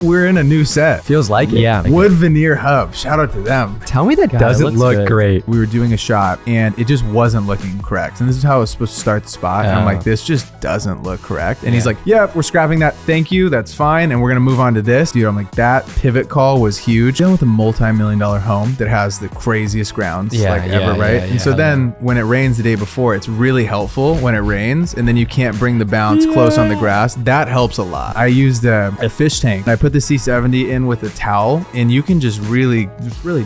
We're in a new set. Feels like it. Yeah. Wood Veneer Hub. Shout out to them. Tell me that doesn't look great. We were doing a shot and it just wasn't looking correct. And this is how I was supposed to start the spot. And I'm like, this just doesn't look correct. And he's like, yeah, we're scrapping that. Thank you. That's fine. And we're going to move on to this. Dude, I'm like, that pivot call was huge. Dealing with a multi-million-dollar home that has the craziest grounds ever, right? And so then when it rains the day before, it's really helpful when it rains and then you can't bring the bounce close on the grass. That helps a lot. I used a fish tank. I put the C70 in with a towel and you can just really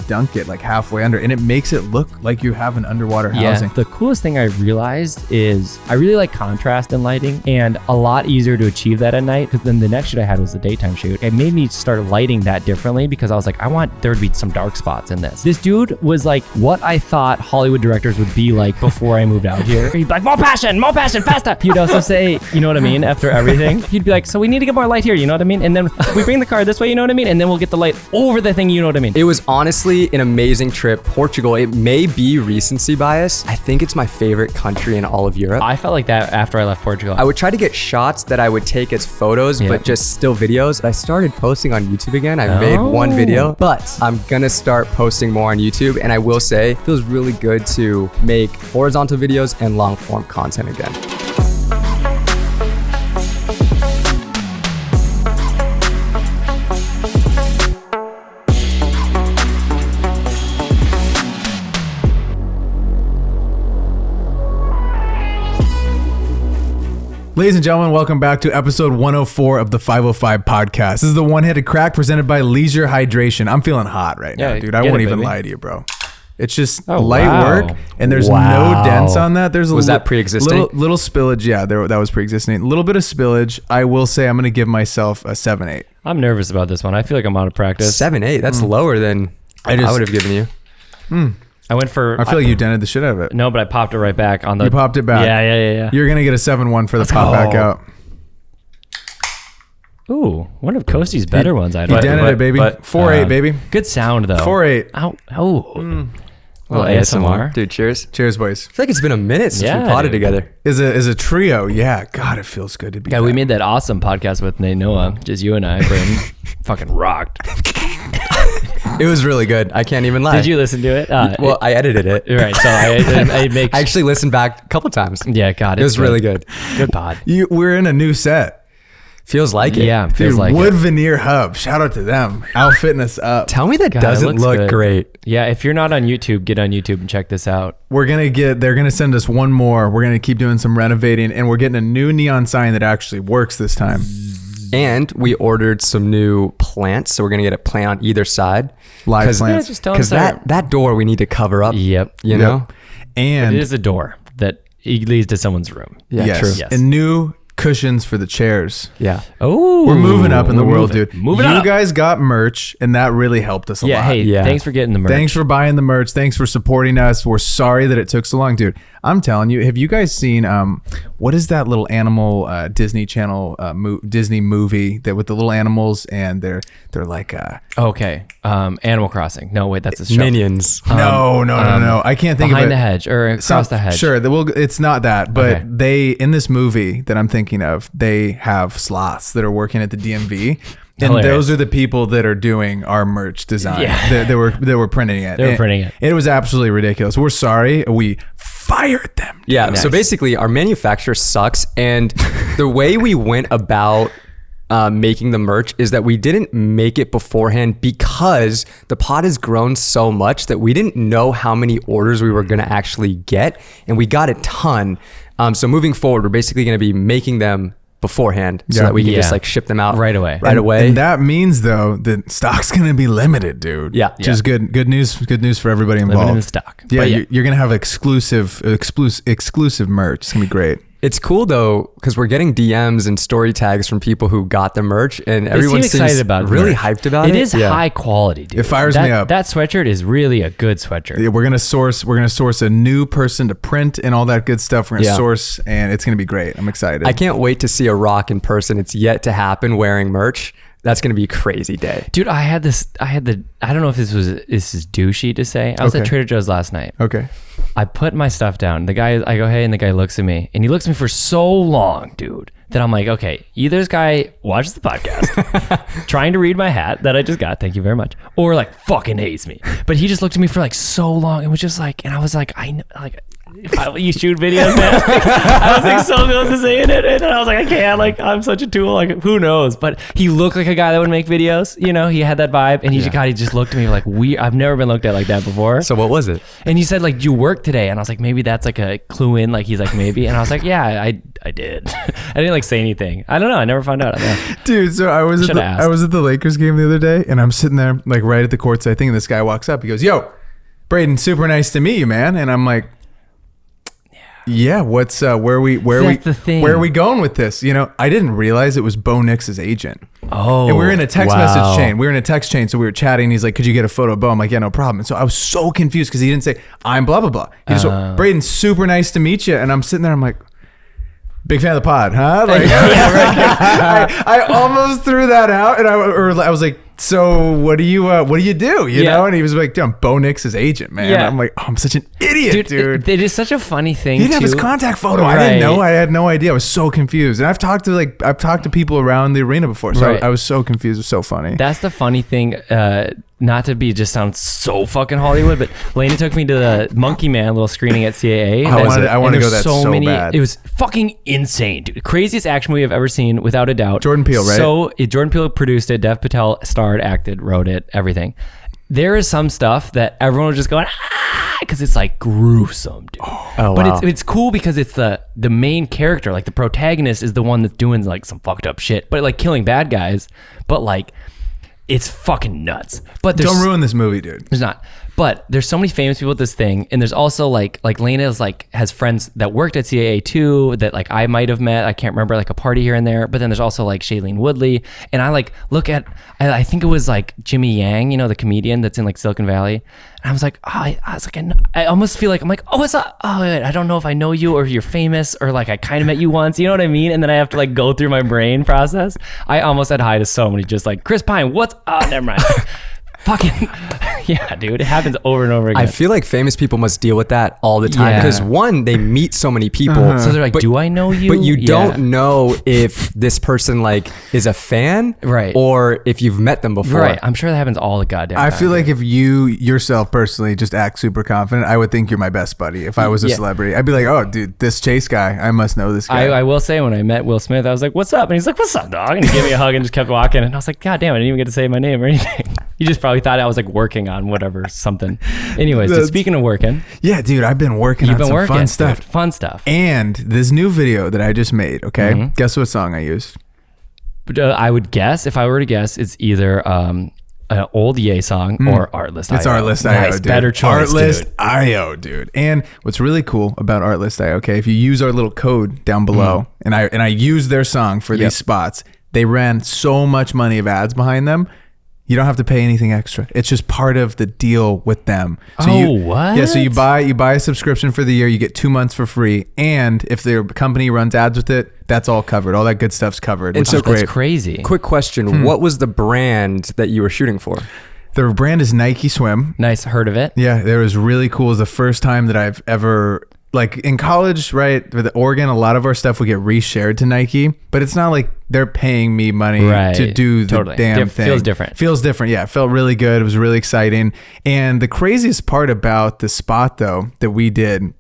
dunk it like halfway under and it makes it look like you have an underwater housing. The coolest thing I realized is I really like contrast in lighting and a lot easier to achieve that at night, because then the next shoot I had was the daytime shoot. It made me start lighting that differently because I was like, I want there to be some dark spots in this. This dude was like what I thought Hollywood directors would be like before I moved out here. He'd be like, more passion, faster. He'd also say, you know what I mean, after everything. He'd be like, so we need to get more light here, you know what I mean? And then we bring the car this way, you know what I mean? And then we'll get the light over the thing, you know what I mean? It was honestly an amazing trip. Portugal, it may be recency bias. I think it's my favorite country in all of Europe. I felt like that after I left Portugal. I would try to get shots that I would take as photos, but just still videos. I started posting on YouTube again. I made one video, but I'm gonna start posting more on YouTube. And I will say, it feels really good to make horizontal videos and long form content again. Ladies and gentlemen, welcome back to episode 104 of the 505 podcast. This is the one-headed crack presented by Leisure Hydration. I'm feeling hot right now, dude. I won't even lie to you, bro. It's just light work, and there's no dents on that. There's that pre-existing? Little spillage, yeah, that was pre-existing. A little bit of spillage. I will say I'm going to give myself a 7.8. I'm nervous about this one. I feel like I'm out of practice. 7.8, that's lower than I would have given you. I went for... I feel like you dented the shit out of it. No, but I popped it right back on the... You popped it back. Yeah. You're going to get a 7.1 for the pop back out. Ooh, one of Kosty's better ones. You dented it, baby. 4.8, baby. Good sound, though. 4.8. Ow. Oh. Well, ASMR. Dude, cheers. Cheers, boys. I feel like it's been a minute since we potted together. Is a trio. Yeah. God, it feels good to be back. We made that awesome podcast with Nainoa, just you and I. Brayden fucking rocked. It was really good. I can't even lie. Did you listen to it? Well, I edited it. Right. So I actually listened back a couple times. Yeah, God. It was really good. Good pod. We're in a new set. Feels like it. Yeah, feels like Wood Veneer Hub. Shout out to them. Outfitting us up. Tell me that doesn't look great. Yeah, if you're not on YouTube, get on YouTube and check this out. They're gonna send us one more. We're gonna keep doing some renovating, and we're getting a new neon sign that actually works this time. And we ordered some new plants, so we're gonna get a plant on either side. Live plants. Because that door we need to cover up. Yep. You know? And it is a door that leads to someone's room. Yeah, yes. True. Yes. And new cushions for the chairs. Yeah. Oh, we're moving up in the world, dude. You up. guys got merch, and that really helped us a lot. Hey, thanks for getting the merch. Thanks for buying the merch. Thanks for supporting us. We're sorry that it took so long, dude. I'm telling you, have you guys seen what is that little animal Disney Channel Disney movie that with the little animals and they're like Animal Crossing. No, wait, that's a show. Minions. No. I can't think of it. Behind the hedge or across the hedge. Sure, it's not that, but they in this movie that I'm thinking of, they have sloths that are working at the DMV. And those are the people that are doing our merch design. Yeah. They were printing it. They were printing it. It was absolutely ridiculous. We're sorry. We fired them. Yeah. Nice. So basically, our manufacturer sucks. And the way we went about making the merch is that we didn't make it beforehand because the pod has grown so much that we didn't know how many orders we were going to actually get. And we got a ton. So moving forward, we're basically going to be making them beforehand so that we can just like ship them out right away. And that means though that stock's gonna be limited, dude. Yeah. Which is good news for everybody involved. Limited stock. Yeah, you're gonna have exclusive merch. It's gonna be great. It's cool though, because we're getting DMs and story tags from people who got the merch, and everyone seems excited about really hyped about it. It is high quality, dude. It fires me up. That sweatshirt is really a good sweatshirt. Yeah, we're gonna source a new person to print and all that good stuff. We're gonna source, and it's gonna be great. I'm excited. I can't wait to see a Roc in person. It's yet to happen wearing merch. That's going to be a crazy day. Dude, I don't know if this is douchey to say. I was at Trader Joe's last night. Okay. I put my stuff down. I go, hey, and the guy looks at me, and he looks at me for so long, dude, that I'm like, okay, either this guy watches the podcast, trying to read my hat that I just got, thank you very much, or like fucking hates me. But he just looked at me for like so long and was just like, and I was like, I know, like, you shoot videos, man. I was like so close to saying it, and I was like, I can't, like, I'm such a tool, like, who knows? But he looked like a guy that would make videos, you know, he had that vibe, and he just looked at me like, I've never been looked at like that before. So what was it? And he said, like, you work today, and I was like, maybe that's like a clue in, like, he's like, maybe, and I was like, yeah, I did. I didn't like say anything. I don't know, I never found out. Dude, so I was at the Lakers game the other day, and I'm sitting there like right at the courtside thing, and this guy walks up, he goes, yo, Brayden, super nice to meet you, man. And I'm like, yeah, what's where are we going with this? You know, I didn't realize it was Bo Nix's agent. Oh, and we were in a text message chain. We were in a text chain, so we were chatting. He's like, "Could you get a photo of Bo?" I'm like, "Yeah, no problem." And so I was so confused because he didn't say I'm blah blah blah. He just went, "Brayden, super nice to meet you." And I'm sitting there, I'm like, "Big fan of the pod, huh?" Like, I almost threw that out, and I was like, so what do you do? You know? And he was like, I'm Bo Nix's agent, man. Yeah. I'm like, oh, I'm such an idiot, dude. It is such a funny thing. He didn't have his contact photo. Right. I didn't know. I had no idea. I was so confused. And I've talked to people around the arena before, so I was so confused. It was so funny. That's the funny thing. Not to be just sound so fucking Hollywood, but Lena took me to the Monkey Man little screening at CAA. I want to go that so bad. It was fucking insane, dude. Craziest action movie I've ever seen, without a doubt. Jordan Peele, right? So Jordan Peele produced it. Dev Patel starred, acted, wrote it, everything. There is some stuff that everyone was just going, because it's like gruesome, dude. But it's cool because it's the main character, like the protagonist is the one that's doing like some fucked up shit, but like killing bad guys. But like, it's fucking nuts. But don't ruin this movie, dude. There's not. But there's so many famous people at this thing, and there's also like Lena is like has friends that worked at CAA too that like I might have met. I can't remember, like a party here and there. But then there's also like Shailene Woodley, and I like look at I think it was like Jimmy Yang, you know, the comedian that's in like Silicon Valley. And I was like, I almost feel like I'm like, oh, what's up? Oh, I don't know if I know you or you're famous or like I kind of met you once. You know what I mean? And then I have to like go through my brain process. I almost said hi to so many, just like Chris Pine. What's? Oh, never mind. Fucking yeah, dude, it happens over and over again. I feel like famous people must deal with that all the time because one, they meet so many people, so they're like, do I know you? But you don't know if this person like is a fan, right, or if you've met them before. Right, I'm sure that happens all the goddamn time. I feel like if you yourself personally just act super confident, I would think you're my best buddy. If I was a celebrity, I'd be like, oh, dude, this Chase guy, I must know this guy. I will say, when I met Will Smith, I was like, what's up? And he's like, what's up, dog? And he gave me a hug and just kept walking. And I was like, god damn, I didn't even get to say my name or anything. He just probably thought I was like working on whatever, something. Anyways, dude, speaking of working. Yeah, dude, I've been working on some fun stuff. Dude, fun stuff. And this new video that I just made, okay? Guess what song I used? I would guess, if I were to guess, it's either an old Ye song or Artlist IO. It's Artlist IO, nice, dude. Better choice, Artlist IO, dude. And what's really cool about Artlist IO, okay, if you use our little code down below, and I use their song for these spots, they ran so much money of ads behind them. You don't have to pay anything extra. It's just part of the deal with them. So what? Yeah, so you buy a subscription for the year, you get 2 months for free, and if their company runs ads with it, that's all covered. All that good stuff's covered. And so that's crazy. Quick question, what was the brand that you were shooting for? The brand is Nike Swim. Nice, heard of it. Yeah, it was really cool. It was the first time that I've ever, like in college, right, with Oregon, a lot of our stuff would get reshared to Nike, but it's not like they're paying me money to do the damn thing. Feels different. Feels different, yeah. It felt really good. It was really exciting. And the craziest part about the spot, though, that we did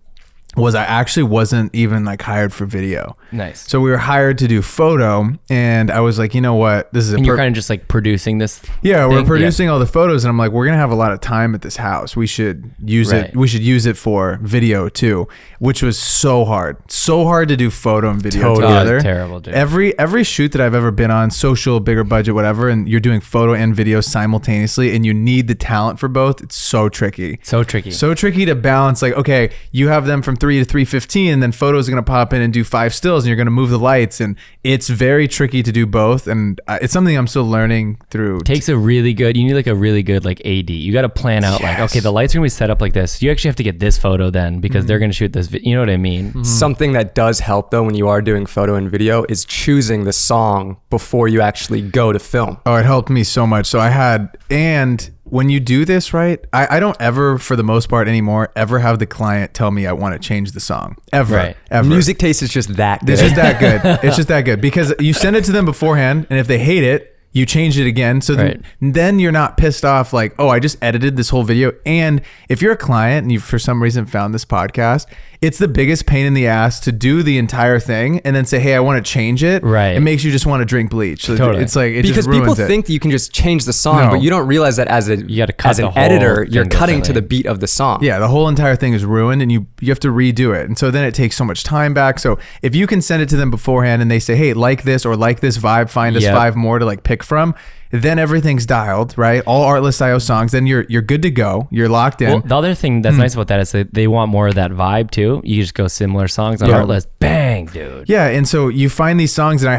was I actually wasn't even like hired for video. Nice. So we were hired to do photo, and I was like, you know what, this is and you're kind of just like producing this. Yeah, we're producing all the photos, and I'm like, we're gonna have a lot of time at this house. We should use it. We should use it for video too, which was so hard to do photo and video together. Terrible, dude. Every shoot that I've ever been on, social, bigger budget, whatever, and you're doing photo and video simultaneously, and you need the talent for both. It's so tricky. So tricky to balance. Like, okay, you have them from 3 to 3:15, and then photos are going to pop in and do 5 stills, and you're going to move the lights, and it's very tricky to do both. And it's something I'm still learning through. Takes a really good, you need like a really good like AD. You got to plan out like, okay, the lights are going to be set up like this. You actually have to get this photo then because they're going to shoot this. You know what I mean? Something that does help though when you are doing photo and video is choosing the song before you actually go to film. Oh, it helped me so much. So I had, and when you do this, right, I don't ever, for the most part anymore, ever have the client tell me I want to change the song. Ever. Right. Ever. Music taste is just that good. It's just that good. It's just that good because you send it to them beforehand, and if they hate it, you change it again. So then you're not pissed off like, oh, I just edited this whole video. And if you're a client and you for some reason found this podcast, it's the biggest pain in the ass to do the entire thing and then say, hey, I want to change it. Right. It makes you just want to drink bleach. So Totally. it's like, it because just ruins people it. think that you can just change the song, No. but you don't realize that as You gotta cut as an the whole editor, thing you're cutting to differently. the beat of the song. Yeah, the whole entire thing is ruined and you have to redo it. And so then it takes so much time back. So if you can send it to them beforehand and they say, hey, like this or like this vibe, find us 5 more to like pick from, then everything's dialed, right? All Artlist.io songs, then you're good to go. You're locked in. Well, the other thing that's nice about that is that they want more of that vibe too. You just go similar songs on Artlist. Bang, dude. Yeah, and so you find these songs and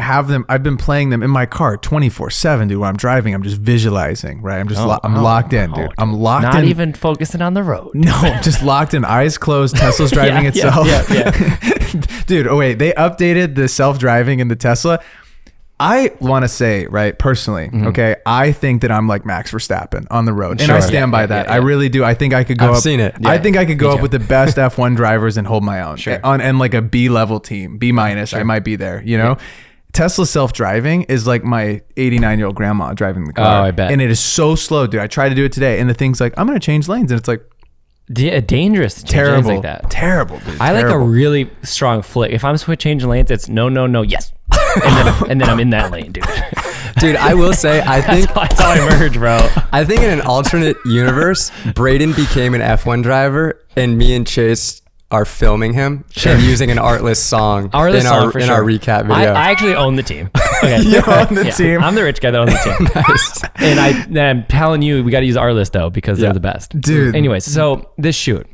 I've been playing them in my car 24/7, dude. When I'm driving, I'm just visualizing, right? I'm just I'm locked in, dude. I'm locked Not in. Not even focusing on the road. No, just locked in, eyes closed, Tesla's driving itself. Yeah. Dude, oh wait, they updated the self-driving in the Tesla. I want to say, right, personally, okay, I think that I'm like Max Verstappen on the road. And I stand by that. I really do. I think I could go I've up. seen it. I think I could go up with the best F1 drivers and hold my own. And like a B level team, B minus, I might be there, you know? Tesla self-driving is like my 89-year-old grandma driving the car. Oh, I bet. And it is so slow, dude. I tried to do it today. And the thing's like, I'm going to change lanes. And it's like, Dangerous to change lanes terrible. like that. Terrible, dude. I like a terrible. really strong flick. If I'm changing lanes, it's no, yes. and then I'm in that lane, dude. Dude, I will say, I think That's how I merge, bro. I think in an alternate universe, Brayden became an F1 driver, and me and Chase are filming him and using an Artlist song in our recap video. I actually own the team. Okay. You own the team. I'm the rich guy that owns the team. Nice. And I'm telling you, we got to use Artlist though because they're the best, Dude. Anyways, so this shoot,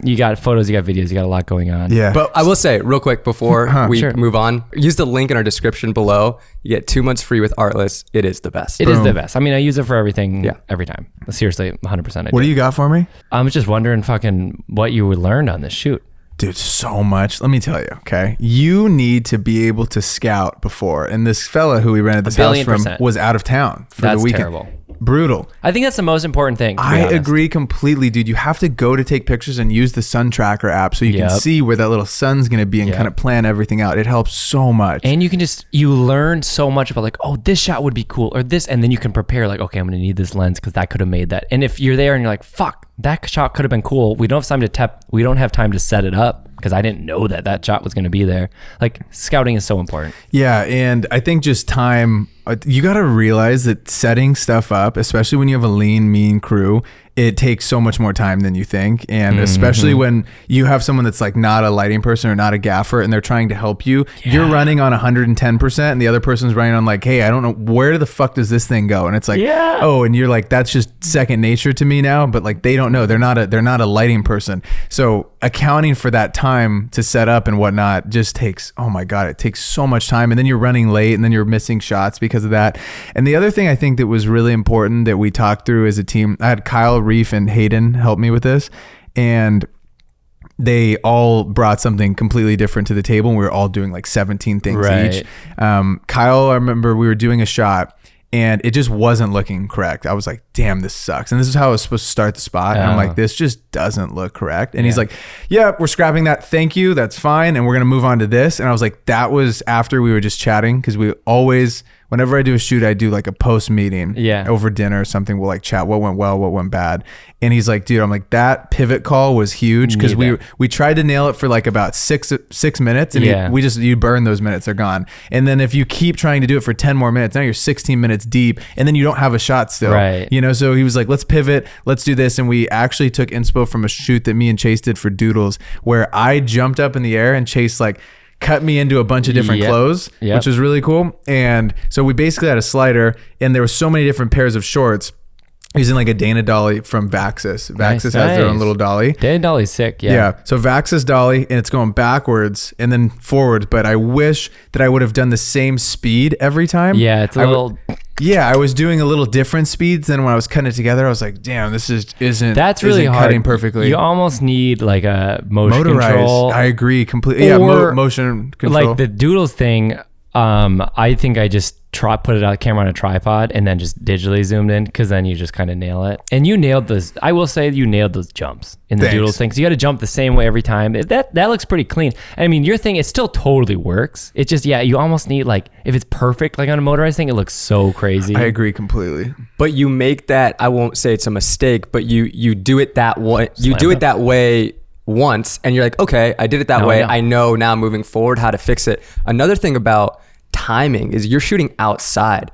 you got photos, you got videos, you got a lot going on. Yeah. But I will say real quick before we Sure. move on, use the link in our description below. You get 2 months free with Artlist. It is the best. It is the best. I mean, I use it for everything. Yeah. Every time. Seriously, 100%. What do you got for me? I was just wondering, fucking, what you learned on this shoot. Dude, so much. Let me tell you, okay? You need to be able to scout before. And this fella who we rented this house from %. was out of town for That's the weekend. terrible. Brutal. I think that's the most important thing. to be I honest. agree completely, dude. You have to go to take pictures and use the sun tracker app so you can see where that little sun's going to be and kind of plan everything out. It helps so much. And you can you learn so much about like, oh, this shot would be cool or this. And then you can prepare like, okay, I'm going to need this lens because that could have made that. And if you're there and you're like, fuck, that shot could have been cool. We don't have time to set it up because I didn't know that shot was going to be there. Like scouting is so important. Yeah, and I think just time, you got to realize that setting stuff up, especially when you have a lean, mean crew, it takes so much more time than you think. And especially when you have someone that's like not a lighting person or not a gaffer and they're trying to help you, you're running on 110% and the other person's running on like, hey, I don't know, where the fuck does this thing go? And it's like, oh, and you're like, that's just second nature to me now. But like, they don't know. They're not a lighting person. So accounting for that time to set up and whatnot just takes, oh my God, it takes so much time. And then you're running late and then you're missing shots because of that. And the other thing I think that was really important that we talked through as a team, I had Kyle, Reef, and Hayden help me with this. And they all brought something completely different to the table. And we were all doing like 17 things each. Kyle, I remember we were doing a shot and it just wasn't looking correct. I was like, damn, this sucks. And this is how I was supposed to start the spot. And I'm like, this just doesn't look correct. And he's like, yeah, we're scrapping that. Thank you. That's fine. And we're going to move on to this. And I was like, that was after we were just chatting. Cause we always, whenever I do a shoot, I do like a post meeting over dinner or something. We'll like chat what went well, what went bad. And he's like, dude, I'm like, that pivot call was huge because we tried to nail it for like about six minutes and you burn those minutes, they're gone. And then if you keep trying to do it for 10 more minutes, now you're 16 minutes deep and then you don't have a shot still. Right. You know, so he was like, let's pivot, let's do this. And we actually took inspo from a shoot that me and Chase did for Doodles where I jumped up in the air and Chase like cut me into a bunch of different clothes, which was really cool. And so we basically had a slider and there were so many different pairs of shorts. using like a Dana dolly from Vaxis. Vaxis has their own little dolly. Dana dolly's sick. Yeah. So Vaxis dolly, and it's going backwards and then forwards. But I wish that I would have done the same speed every time. Yeah, it's a little. Yeah, I was doing a little different speeds than when I was cutting it together. I was like, damn, this isn't. That's really isn't hard. Cutting perfectly. You almost need like a motion control. I agree completely. Yeah, motion control. Like the Doodles thing. I think I just put it out camera on a tripod and then just digitally zoomed in, because then you just kind of nail it. And you nailed those. I will say you nailed those jumps in the Doodles thing. So you got to jump the same way every time. That looks pretty clean. I mean, your thing, it still totally works. It just, you almost need, like, if it's perfect, like on a motorized thing, it looks so crazy. I agree completely. But you make that, I won't say it's a mistake, but you do it that way. You do it that way once, and you're like, okay, I did it that way. I know now moving forward how to fix it. Another thing about timing is you're shooting outside.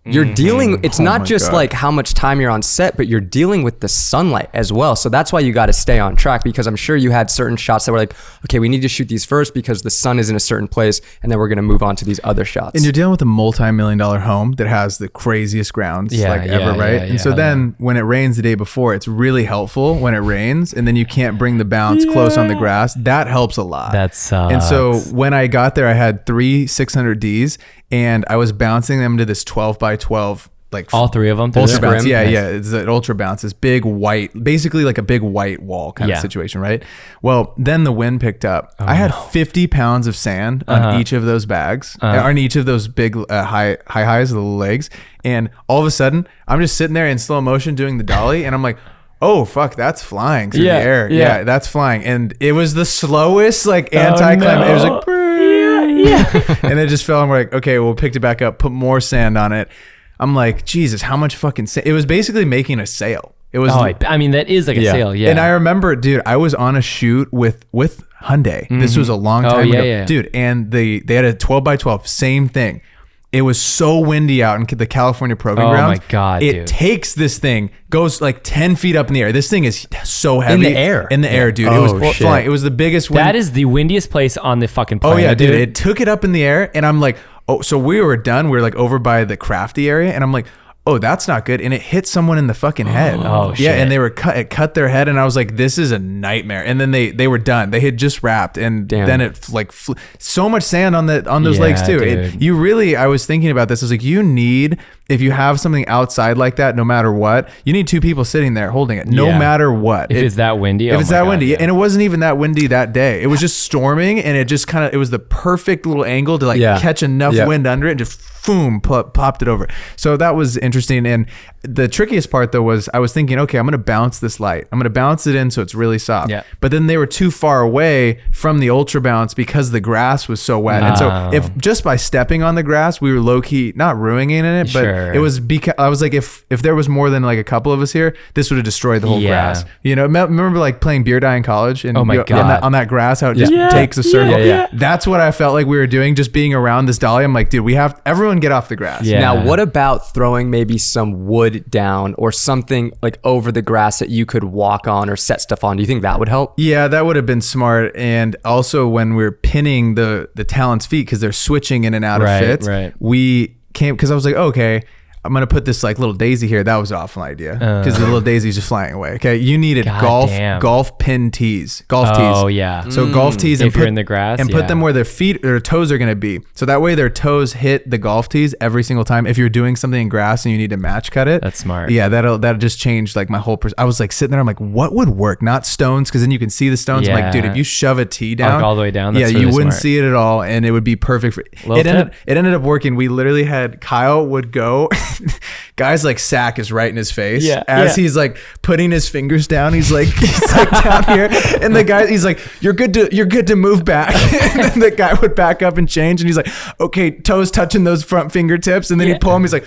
You're dealing, it's not just like how much time you're on set, but you're dealing with the sunlight as well. So that's why you got to stay on track, because I'm sure you had certain shots that were like, okay, we need to shoot these first because the sun is in a certain place, and then we're going to move on to these other shots. And you're dealing with a multi-million-dollar home that has the craziest grounds ever, right? And so then when it rains the day before, it's really helpful when it rains, and then you can't bring the bounce close on the grass. That helps a lot. That sucks. And so when I got there, I had 3 600Ds, and I was bouncing them to this 12 by 12, like all 3 of them. Ultra bounce. Yeah. It's an ultra bounce. This big white, basically like a big white wall kind of situation, right? Well, then the wind picked up. I had 50 pounds of sand on each of those bags, on each of those big high highs, the little legs. And all of a sudden, I'm just sitting there in slow motion doing the dolly, and I'm like, oh fuck, that's flying through the air. Yeah, that's flying. And it was the slowest like anti-climb. It was like, and it just fell, and we're like, okay, we'll picked it back up, put more sand on it. I'm like, Jesus, how much fucking sand? It was basically making a sail. It was. I mean, that is like a sail. Yeah. And I remember, dude, I was on a shoot with Hyundai. This was a long time ago, dude. And they had a 12 by 12, same thing. It was so windy out in the California proving grounds. Oh my God, it dude. takes this thing, goes like 10 feet up in the air. This thing is so heavy. In the air. In the air, dude. It was flying. It was the biggest wind. That is the windiest place on the fucking planet. Oh yeah, dude. It took it up in the air, and I'm like, oh, so we were done. We were like over by the crafty area, and I'm like, oh, that's not good. And it hit someone in the fucking head. Oh, shit. Yeah, and they were cut their head, and I was like, this is a nightmare. And then they were done. They had just wrapped, and then it like so much sand on those legs too. I was thinking about this. I was like, you need, if you have something outside like that, no matter what, you need 2 people sitting there holding it, no matter what. If it's that windy. If it's that windy. Yeah. And it wasn't even that windy that day. It was just storming, and it just it was the perfect little angle to like catch enough wind under it and just boom, popped it over. So that was interesting. And the trickiest part though was I was thinking, okay, I'm going to bounce this light. I'm going to bounce it in so it's really soft. Yeah. But then they were too far away from the ultra bounce because the grass was so wet. And so if just by stepping on the grass, we were low key, not ruining it, but it was because I was like, if there was more than like a couple of us here, this would have destroyed the whole grass. You know, remember like playing beer die in college and God. On that grass, how it just takes a circle. That's what I felt like we were doing, just being around this dolly. I'm like, dude, everyone get off the grass. Now, what about throwing maybe some wood down or something like over the grass that you could walk on or set stuff on? Do you think that would help? Yeah, that would have been smart. And also when we're pinning the talent's feet, because they're switching in and out of fits, we came, because I was like, okay, I'm going to put this like little daisy here. That was an awful idea, because the little daisy's just flying away. Okay. You needed golf pin tees, golf tees. Oh yeah. So golf tees, if you're in the grass, and put them where their feet or toes are going to be. So that way their toes hit the golf tees every single time. If you're doing something in grass and you need to match cut it. That's smart. Yeah. That'll just change like my whole I was like sitting there. I'm like, what would work? Not stones. Cause then you can see the stones. I'm like, dude, if you shove a tee down, like all the way down. That's you really wouldn't smart. see it at all. And it would be perfect for it. Ended up working. We literally had Kyle would go guys like sack is right in his face he's like putting his fingers down. He's like down here, and the guy, he's like, you're good to move back. And then the guy would back up and change, and he's like, okay, toes touching those front fingertips, and then he'd pull him. He's like,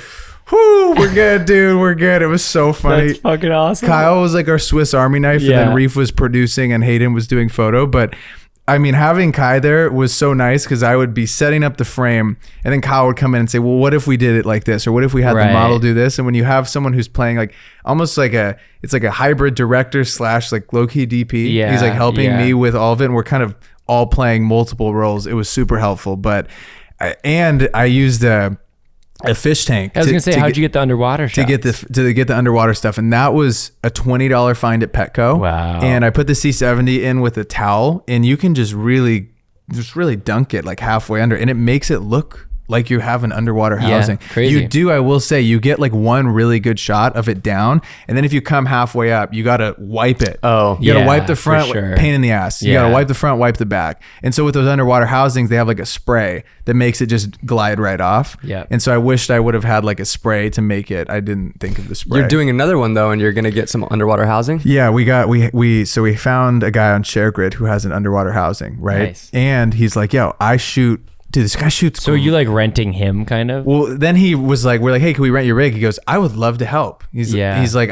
whoo, we're good, dude, we're good. It was so funny. That's fucking awesome. Kyle was like our Swiss Army knife, and then Reef was producing and Hayden was doing photo. But I mean, having Kai there was so nice, because I would be setting up the frame, and then Kyle would come in and say, well, what if we did it like this? Or what if we had the model do this? And when you have someone who's playing like almost like it's like a hybrid director / like low-key DP. Yeah, he's like helping me with all of it. And we're kind of all playing multiple roles. It was super helpful. But, I used a fish tank. I was gonna say, how'd you get the underwater shots? To get the underwater stuff, and that was a $20 find at Petco. Wow. And I put the C70 in with a towel, and you can just really dunk it like halfway under, and it makes it look like you have an underwater housing. Crazy. You do, I will say, you get like one really good shot of it down, and then if you come halfway up, you gotta wipe it. Oh, you gotta wipe the for front, sure. pain in the ass. You gotta wipe the front, wipe the back. And so with those underwater housings, they have like a spray that makes it just glide right off. Yeah. And so I wished I would have had like a spray to make it. I didn't think of the spray. You're doing another one though, and you're gonna get some underwater housing. Yeah, we found a guy on ShareGrid who has an underwater housing, right? Nice. And he's like, yo, dude, this guy shoots. So are you like renting him kind of? Well, then he was like, we're like, hey, can we rent your rig? He goes, I would love to help. He's like,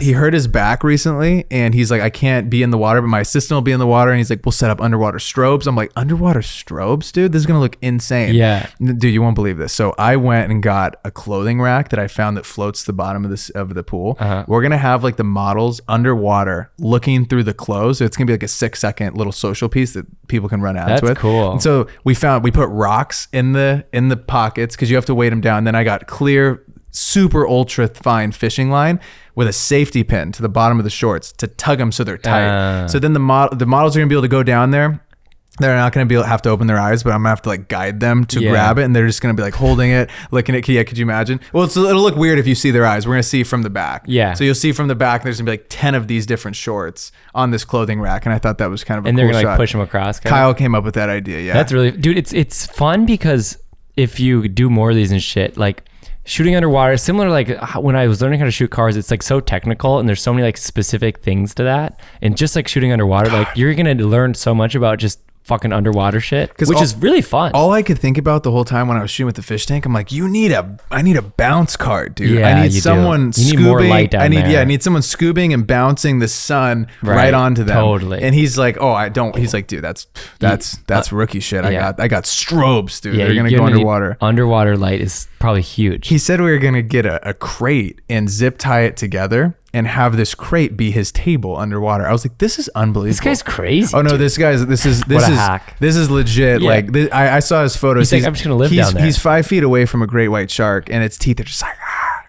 he hurt his back recently, and he's like, I can't be in the water, but my assistant will be in the water. And he's like, we'll set up underwater strobes. I'm like, underwater strobes, dude? This is gonna look insane. Yeah. Dude, you won't believe this. So I went and got a clothing rack that I found that floats to the bottom of the pool. We're gonna have like the models underwater looking through the clothes. So it's gonna be like a 6-second little social piece that people can run ads That's with. cool. And so we put rocks in the pockets because you have to weight them down. Then I got clear, super ultra fine fishing line with a safety pin to the bottom of the shorts to tug them so they're tight. So then the models are gonna be able to go down there. They're not going to have to open their eyes, but I'm going to have to like guide them to grab it. And they're just going to be like holding it, looking at it. Yeah, could you imagine? Well, it'll look weird if you see their eyes. We're going to see from the back. Yeah. So you'll see from the back, there's going to be like 10 of these different shorts on this clothing rack. And I thought that was kind of a cool shot. And they're going to like push them across. Kyle came up with that idea. Yeah. That's really, dude, it's fun because if you do more of these and shit, like shooting underwater, similar like when I was learning how to shoot cars, it's like so technical and there's so many like specific things to that. And just like shooting underwater, like you're going to learn so much about just fucking underwater shit, which is really fun. All I could think about the whole time when I was shooting with the fish tank, I'm like, I need a bounce cart, dude. Yeah, I need someone you need scoobing. more light down there. I need someone scoobing and bouncing the sun right onto them. Totally. And he's like, oh, I don't. He's like, dude, that's rookie shit. I got strobes, dude. They're gonna go underwater. Underwater light is probably huge. He said we were gonna get a crate and zip tie it together and have this crate be his table underwater. I was like, this is unbelievable. This guy's crazy. Oh no, this hack. This is legit. Yeah. Like I saw his photos. He's like, I'm just gonna live down there. He's 5 feet away from a great white shark, and its teeth are just like,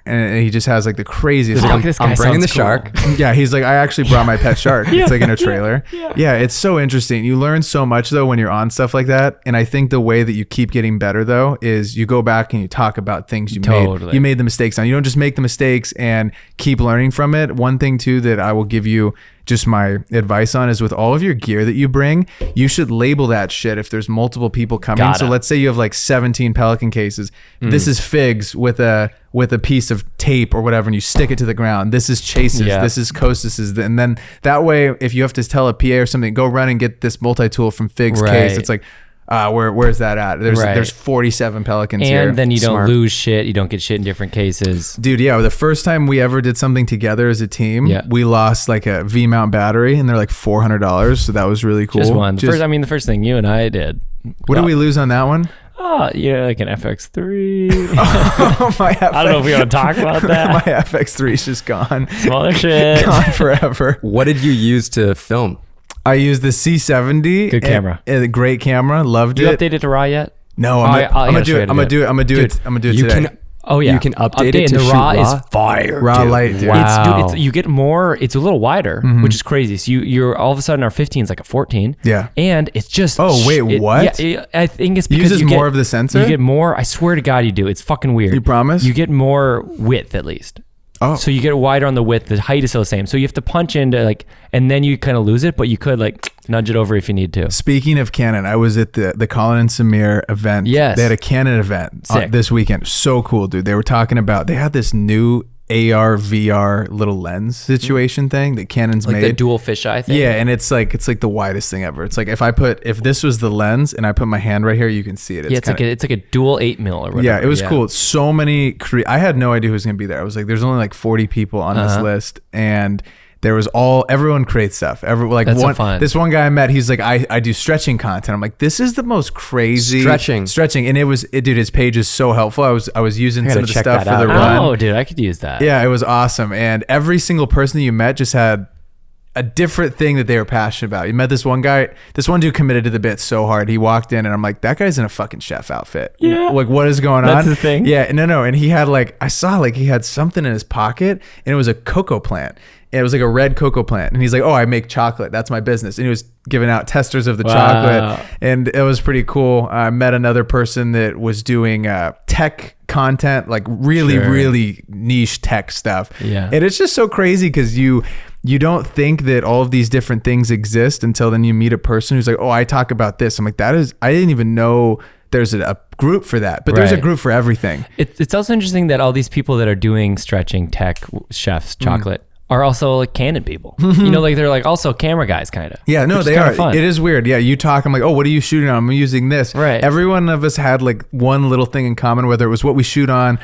and he just has like the craziest. I'm bringing the shark. Yeah, he's like, I actually brought my pet shark. It's like in a trailer. Yeah, it's so interesting. You learn so much though when you're on stuff like that. And I think the way that you keep getting better though is you go back and you talk about things you made. You made the mistakes on. You don't just make the mistakes and keep learning from it. One thing too that I will give you just my advice on is with all of your gear that you bring, you should label that shit if there's multiple people coming. So let's say you have like 17 Pelican cases. This is Figs with a piece of tape or whatever, and you stick it to the ground. This is Chase's. This is Kostas's. And then that way, if you have to tell a PA or something, go run and get this multi-tool from Figs case. It's like, where's that at? There's 47 Pelicans here. And then you don't lose shit. You don't get shit in different cases. Dude, yeah. The first time we ever did something together as a team, we lost like a V-mount battery, and they're like $400. So that was really cool. Just one. The first thing you and I did. What did we lose on that one? Oh, yeah, like an FX3. My FX, I don't know if we want to talk about that. My FX3 is just gone. Smaller shit. Gone forever. What did you use to film? I used the C70. Good camera. A great camera. Loved it. You updated to RAW yet? No, I'm gonna do it. I'm gonna do it today. You can update it to the shoot RAW is fire. RAW light, dude. Wow. You get more. It's a little wider, which is crazy. So you're all of a sudden our 15 is like a 14. Yeah. And it's just. Oh wait, what? Yeah, I think it's because uses more of the sensor. You get more. I swear to God, you do. It's fucking weird. You promise? You get more width at least. Oh. So you get wider on the width. The height is still the same. So you have to punch into like, and then you kind of lose it, but you could like nudge it over if you need to. Speaking of Canon, I was at the Colin and Samir event. Yes. They had a Canon event this weekend. So cool, dude. They were talking about, they had this new AR VR little lens situation thing that Canon's made. Like the dual fisheye thing? Yeah, and it's like the widest thing ever. It's like if this was the lens and I put my hand right here, you can see it. It's like a dual 8mm or whatever. Yeah, it was cool. So many I had no idea who was gonna be there. I was like, there's only like 40 people on this list, and there was everyone creates stuff. So fun. This one guy I met, he's like, I do stretching content. I'm like, this is the most crazy stretching. And dude, his page is so helpful. I was using some of the stuff for the run. Oh, dude, I could use that. Yeah, it was awesome. And every single person that you met just had a different thing that they were passionate about. You met this one dude committed to the bit so hard. He walked in and I'm like, that guy's in a fucking chef outfit. Yeah. Like, what is going on? That's the thing. Yeah, no. And he had I saw he had something in his pocket and it was a cocoa plant. And it was like a red cocoa plant. And he's like, oh, I make chocolate. That's my business. And he was giving out testers of the chocolate. And it was pretty cool. I met another person that was doing tech content, like really niche tech stuff. Yeah. And it's just so crazy because you don't think that all of these different things exist until then you meet a person who's like, oh, I talk about this. I'm like, I didn't even know there's a group for that, but there's a group for everything. It's also interesting that all these people that are doing stretching tech chefs chocolate are also like Canon people. They're like also camera guys kind of. Yeah, no, they are. Fun. It is weird. Yeah, you talk, I'm like, oh, what are you shooting on? I'm using this. Right. Every one of us had like one little thing in common, whether it was what we shoot on,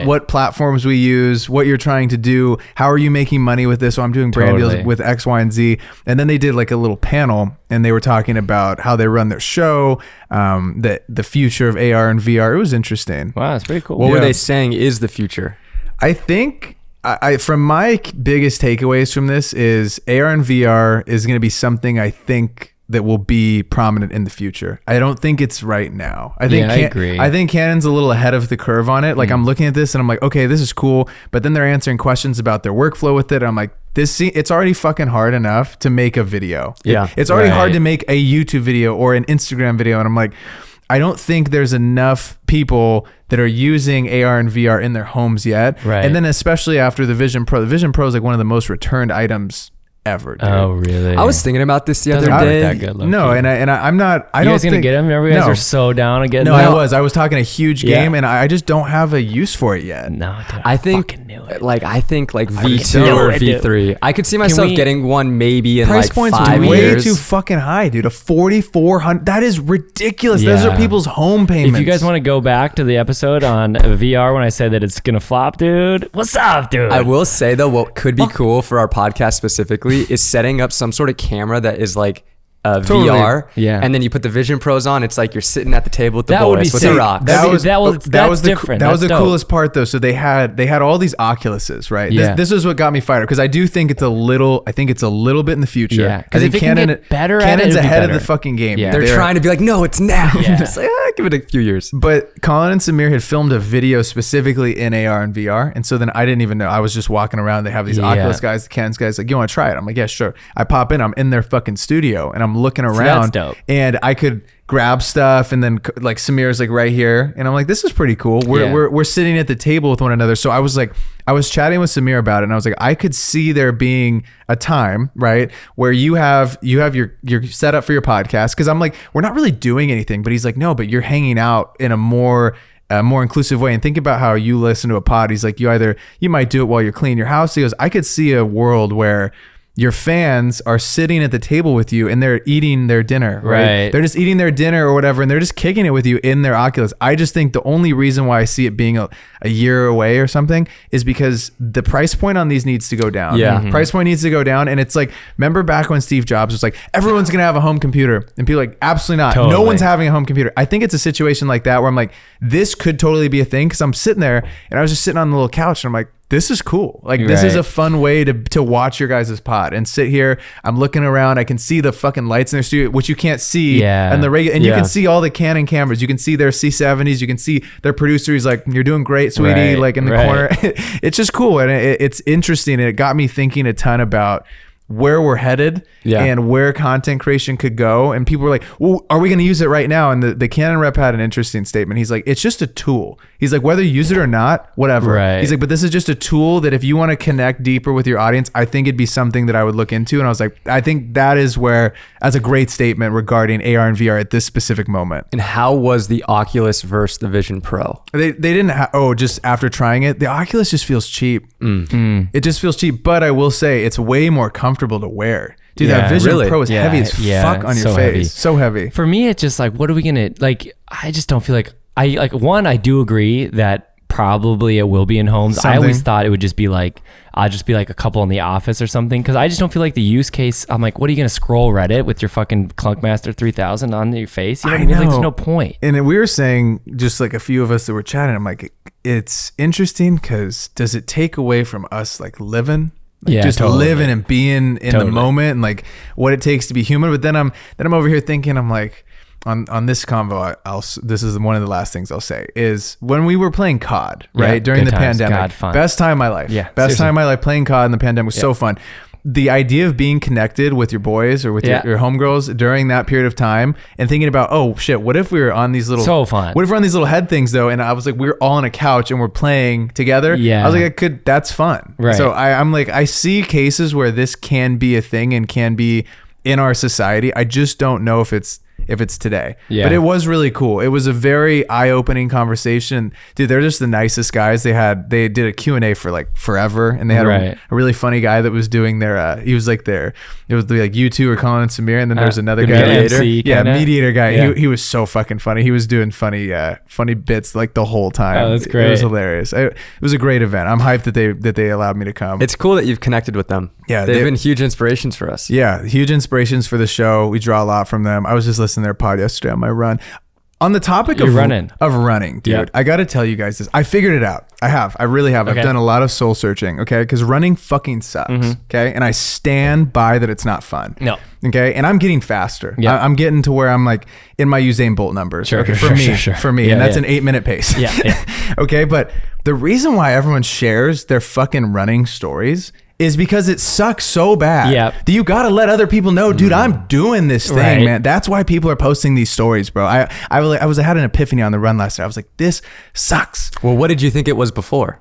what platforms we use, what you're trying to do, how are you making money with this? So I'm doing brand deals with X, Y, and Z. And then they did like a little panel and they were talking about how they run their show, the future of AR and VR. It was interesting. Wow, that's pretty cool. What were they saying is the future? I think... from my biggest takeaways from this is AR and VR is going to be something I think that will be prominent in the future. I don't think it's right now. I agree. I think Canon's a little ahead of the curve on it. Like I'm looking at this and I'm like, okay, this is cool. But then they're answering questions about their workflow with it. I'm like, it's already fucking hard enough to make a video. Yeah. It's already hard to make a YouTube video or an Instagram video. And I'm like, I don't think there's enough people that are using AR and VR in their homes yet. Right. And then especially after the Vision Pro. The Vision Pro is like one of the most returned items ever, dude. Oh, really? I was thinking about this the other day. That good, no, and I'm not. I you don't guys gonna get them? Remember, you guys are so down to get them. No, I was talking a huge game, and I just don't have a use for it yet. No, dude, I think fucking knew it. I think V2 or V3. I could see myself getting one maybe in price like point's 5 way years. too fucking high, dude. A $4,400. That is ridiculous. Those are people's home payments. If you guys want to go back to the episode on VR when I said that it's gonna flop, dude, what's up, dude? I will say though, what could be cool for our podcast specifically is setting up some sort of camera that is like VR, and then you put the Vision Pros on. It's like you're sitting at the table with the boys with the rocks. That was the coolest part though. So they had all these Oculuses, right? Yeah. This is what got me fired because I do think it's a little bit in the future. Yeah, because if Canon can get better Canon's at it, ahead of the fucking game. Yeah. They're trying to be like, no, it's now. Yeah. Just like, give it a few years. But Colin and Samir had filmed a video specifically in AR and VR, and so then I didn't even know. I was just walking around. They have these Oculus guys, the Canon's guys, like, you want to try it? I'm like, yeah, sure. I pop in. I'm in their fucking studio, and I'm looking around. That's dope. And I could grab stuff, and then like Samir's like right here, and I'm like, this is pretty cool. We're sitting at the table with one another. So I was chatting with Samir about it, and I was like, I could see there being a time, right, where you have your setup for your podcast, because I'm like, we're not really doing anything, but he's like, no, but you're hanging out in a more inclusive way. And think about how you listen to a pod. He's like, you might do it while you're cleaning your house. He goes, I could see a world where your fans are sitting at the table with you and they're eating their dinner, right? They're just eating their dinner or whatever, and they're just kicking it with you in their Oculus. I just think the only reason why I see it being a year away or something is because the price point on these needs to go down. Yeah. Mm-hmm. Price point needs to go down. And it's like, remember back when Steve Jobs was like, everyone's going to have a home computer, and people are like, absolutely not. Totally. No one's having a home computer. I think it's a situation like that where I'm like, this could totally be a thing, because I'm sitting there and I was just sitting on the little couch and I'm like, this is cool. Like, this is a fun way to watch your guys' pod and sit here. I'm looking around. I can see the fucking lights in their studio, which you can't see. And you can see all the Canon cameras. You can see their C70s. You can see their producer. He's like, you're doing great, sweetie. Like in the corner. It's just cool. And it's interesting. And it got me thinking a ton about where we're headed and where content creation could go. And people were like, well, are we going to use it right now? And the Canon rep had an interesting statement. He's like, it's just a tool. He's like, whether you use it or not, whatever. He's like, but this is just a tool that if you want to connect deeper with your audience, I think it'd be something that I would look into. And I was like, I think that is where, that's a great statement regarding AR and VR at this specific moment. And how was the Oculus versus the Vision Pro? They didn't just after trying it, the Oculus just feels cheap. It just feels cheap. But I will say it's way more comfortable to wear. Dude, that Vision Pro is heavy as fuck on your face. Heavy. So heavy. For me, it's just like, what are we gonna like? I just don't feel like I do agree that probably it will be in homes. I always thought it would just be like, I'll just be like a couple in the office or something, because I just don't feel like the use case. I'm like, what are you gonna scroll Reddit with your fucking Clunkmaster 3000 on your face? You know what I mean? Like, there's no point. And we were saying, just like a few of us that were chatting, I'm like, it's interesting because does it take away from us like living Like just totally. living and being in the moment and like what it takes to be human. But then I'm over here thinking, I'm like, on this convo, this is one of the last things I'll say is when we were playing COD, right? During the pandemic, God, fun. best time of my life. Yeah, best time of my life playing COD in the pandemic was so fun. The idea of being connected with your boys or with your homegirls during that period of time and thinking about, oh shit, what if we were on these little, what if we're on these little head things though? And I was like, we're all on a couch and we're playing together. Yeah. I was like, that's fun. Right. So I'm like, I see cases where this can be a thing and can be in our society. I just don't know if it's today. Yeah. But it was really cool. It was a very eye-opening conversation. Dude, they're just the nicest guys. They did a Q&A for like forever, and they had a really funny guy that was doing their it was like you two or Colin and Samir, and then there's another guy, mediator guy. Yeah. He was so fucking funny. He was doing funny bits like the whole time. Oh, that's great. It was hilarious. It was a great event. I'm hyped that they allowed me to come. It's cool that you've connected with them. Yeah, they've been huge inspirations for us. Yeah, huge inspirations for the show. We draw a lot from them. I was just listening to their pod yesterday on my run. On the topic of running, dude, yep. I got to tell you guys this. I figured it out. I really have. Okay. I've done a lot of soul searching, okay? Because running fucking sucks, okay? And I stand by that it's not fun. No. Okay? And I'm getting faster. Yep. I'm getting to where I'm like in my Usain Bolt numbers. Sure, okay? sure. For me. Yeah, and that's an 8-minute pace. Yeah. Okay? But the reason why everyone shares their fucking running stories is because it sucks so bad that you got to let other people know, dude, I'm doing this thing, man. That's why people are posting these stories, bro. I had an epiphany on the run last night. I was like, this sucks. Well, what did you think it was before?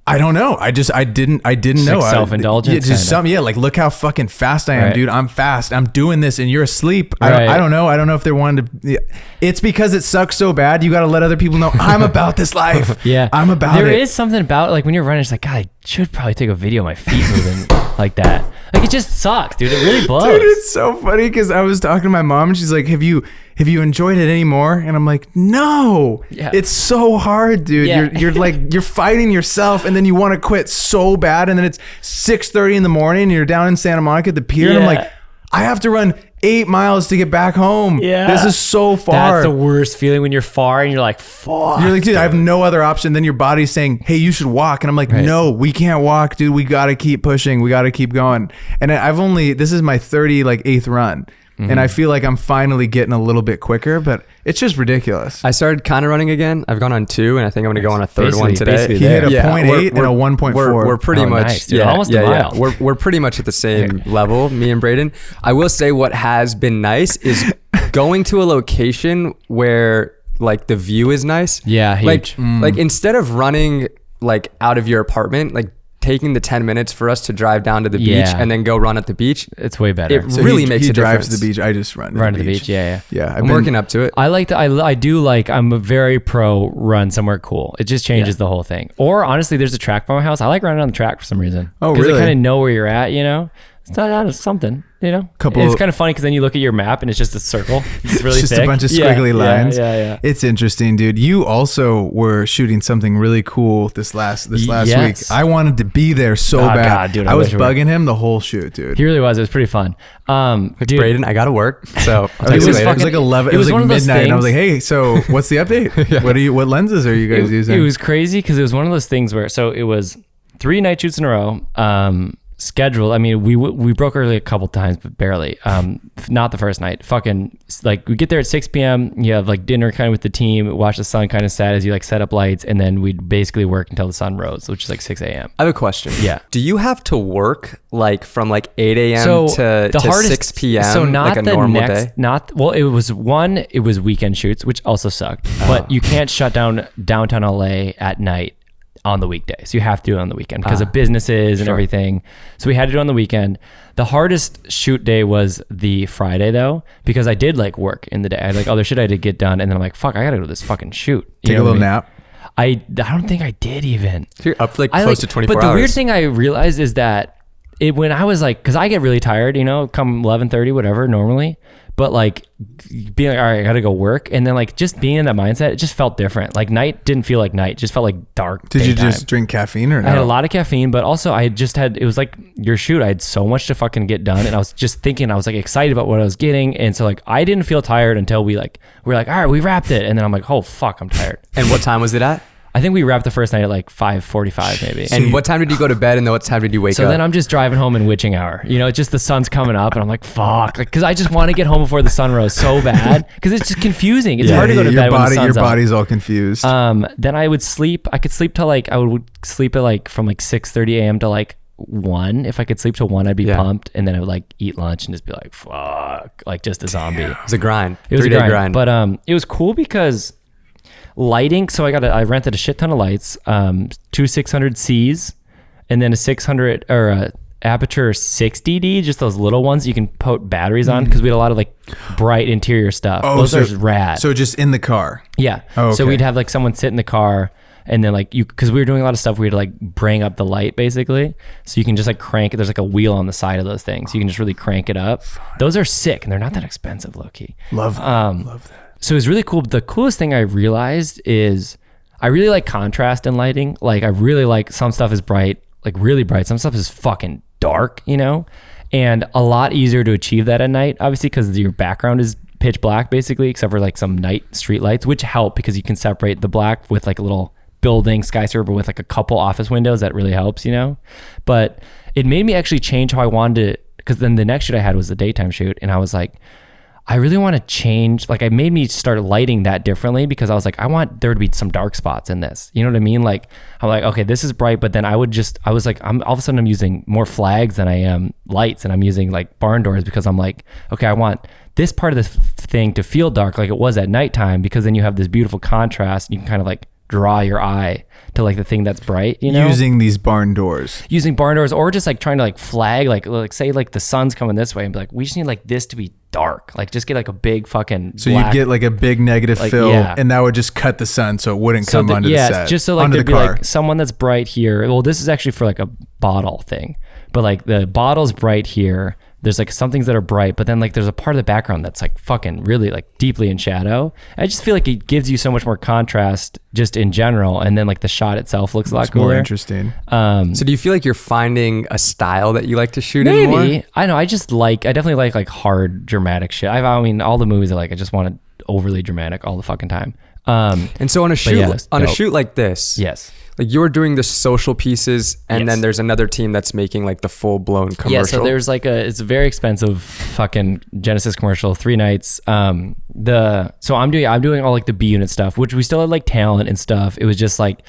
I don't know. I didn't know. Like self-indulgence. Just like, look how fucking fast I am, dude. I'm fast. I'm doing this and you're asleep. I don't know. I don't know if they're wanting to. It's because it sucks so bad. You got to let other people know I'm about this life. Yeah. I'm about it. There is something about like when you're running, it's like, God, I should probably take a video of my feet moving like that. Like it just sucks, dude. It really blows. Dude, it's so funny because I was talking to my mom and she's like, have you enjoyed it anymore? And I'm like, no. Yeah. It's so hard, dude. Yeah. You're fighting yourself and then you want to quit so bad and then it's 6:30 in the morning and you're down in Santa Monica at the pier and I'm like, I have to run 8 miles to get back home. Yeah. This is so far. That's the worst feeling when you're far and you're like, fuck. You're like, dude, I have no other option. Then your body's saying, hey, you should walk. And I'm like, no, we can't walk, dude. We got to keep pushing. We got to keep going. And this is my 38th run. And I feel like I'm finally getting a little bit quicker, but it's just ridiculous. I started kind of running again. I've gone on 2, and I think I'm going to go on a third one today. He hit a 0.8 and a 1.4. We're pretty much, nice, dude. Almost a mile. We're pretty much at the same level, me and Brayden. I will say what has been nice is going to a location where like the view is nice. Yeah, huge. Like instead of running like out of your apartment, like taking the 10 minutes for us to drive down to the beach and then go run at the beach, it's way better. It really makes a difference. He drives to the beach. I just run to the beach. Yeah. I'm working up to it. I'm a very pro run somewhere cool. It just changes the whole thing. Or honestly, there's a track by my house. I like running on the track for some reason. Oh, really? Because I kind of know where you're at, you know? It's not something, you know? It's kind of funny because then you look at your map and it's just a circle. It's really just thick. A bunch of squiggly lines. Yeah. It's interesting, dude. You also were shooting something really cool this last week. I wanted to be there so bad. God, dude, I was bugging him the whole shoot, dude. He really was. It was pretty fun. Dude, Brayden, I got to work. So it was like 11. It was like midnight, and I was like, "Hey, so what's the update? What lenses are you guys using?" It was crazy because it was one of those things where it was 3 night shoots in a row. Scheduled. I mean, we broke early a couple times, but barely. Not the first night. Fucking like we get there at 6 p.m. You have like dinner kind of with the team, watch the sun kind of set as you like set up lights, and then we'd basically work until the sun rose, which is like 6 a.m. I have a question. Yeah. Do you have to work like from like 8 a.m. to 6 p.m. So not like a the normal next, day? It was weekend shoots, which also sucked. But you can't shut down downtown LA at night on the weekday. So you have to do it on the weekend because of businesses and everything. So we had to do it on the weekend. The hardest shoot day was the Friday though, because I did like work in the day. I had like other shit I had to get done. And then I'm like, fuck, I gotta go to this fucking shoot. Take a little nap. I don't think I did even. So you're up like close to 24 hours. But the weird thing I realized is that when I was like, cause I get really tired, you know, come 11:30, whatever, normally. But like being like, all right, I gotta go work. And then like just being in that mindset, it just felt different. Like night didn't feel like night, it just felt like dark. Did you just drink caffeine or no? I had a lot of caffeine, but also it was like your shoot. I had so much to fucking get done. And I was just thinking, I was like excited about what I was getting. And so like, I didn't feel tired until we were like, all right, we wrapped it. And then I'm like, oh fuck, I'm tired. And what time was it at? I think we wrapped the first night at like 5:45 maybe. And what time did you go to bed and then what time did you wake up? So then I'm just driving home in witching hour. You know, it's just the sun's coming up and I'm like, fuck. Like, cause I just want to get home before the sun rose so bad. Cause it's just confusing. It's hard to go to bed when the sun's your up. body's all confused. Then I would sleep. I could sleep till like, I would sleep at like from like 6:30 a.m. to like 1. If I could sleep till 1, I'd be pumped. And then I would like eat lunch and just be like, fuck, like just a zombie. It was a grind. It was a 3-day grind. But it was cool because lighting. So I rented a shit ton of lights, 2 600Cs and then a 600 or a aperture 60D, just those little ones you can put batteries on, because we had a lot of like bright interior stuff. Those are rad. So just in the car. Yeah. Oh, okay. So we'd have like someone sit in the car and then like because we were doing a lot of stuff, we had to like bring up the light basically. So you can just like crank it. There's like a wheel on the side of those things. You can just really crank it up. Those are sick and they're not that expensive, low key. Love that. So it was really cool. The coolest thing I realized is I really like contrast in lighting. Like I really like some stuff is bright, like really bright. Some stuff is fucking dark, you know? And a lot easier to achieve that at night, obviously, because your background is pitch black basically, except for like some night street lights, which help because you can separate the black with like a little building skyscraper with like a couple office windows. That really helps, you know? But it made me actually change how I wanted to, because then the next shoot I had was the daytime shoot. And I was like, I really want to change, like it made me start lighting that differently, because I was like, I want there to be some dark spots in this. You know what I mean? Like, I'm like, okay, this is bright, but then I was like, all of a sudden I'm using more flags than I am lights, and I'm using like barn doors, because I'm like, okay, I want this part of the thing to feel dark like it was at nighttime, because then you have this beautiful contrast. You can kind of like draw your eye to like the thing that's bright, you know? Using these barn doors. Using barn doors, or just like trying to like flag, like say like the sun's coming this way and be like, we just need like this to be dark. Like just get like a big fucking So black, you'd get like a big negative like, fill, yeah. and that would just cut the sun so it wouldn't come onto the set. Just so like onto there'd the be car. like someone that's bright here. Well, this is actually for like a bottle thing, but like the bottle's bright here. There's like some things that are bright, but then like there's a part of the background that's like fucking really like deeply in shadow. I just feel like it gives you so much more contrast just in general, and then like the shot itself looks a lot cooler. More interesting. So do you feel like you're finding a style that you like to shoot in more? Maybe. I know. I definitely like hard dramatic shit. I mean, all the movies I just want it overly dramatic all the fucking time. And so on a shoot, a shoot like this, yes. Like you're doing the social pooces, and then there's another team that's making like the full blown commercial. Yeah, so there's like it's a very expensive fucking Genesis commercial, 3 nights. So I'm doing all like the B unit stuff, which we still had like talent and stuff. It was just like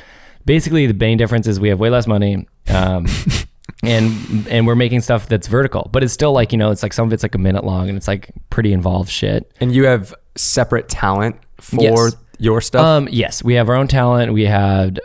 basically the main difference is we have way less money. And we're making stuff that's vertical, but it's still like, you know, it's like some of it's like a minute long and it's like pretty involved shit. And you have separate talent for your stuff? Yes, we have our own talent. We had,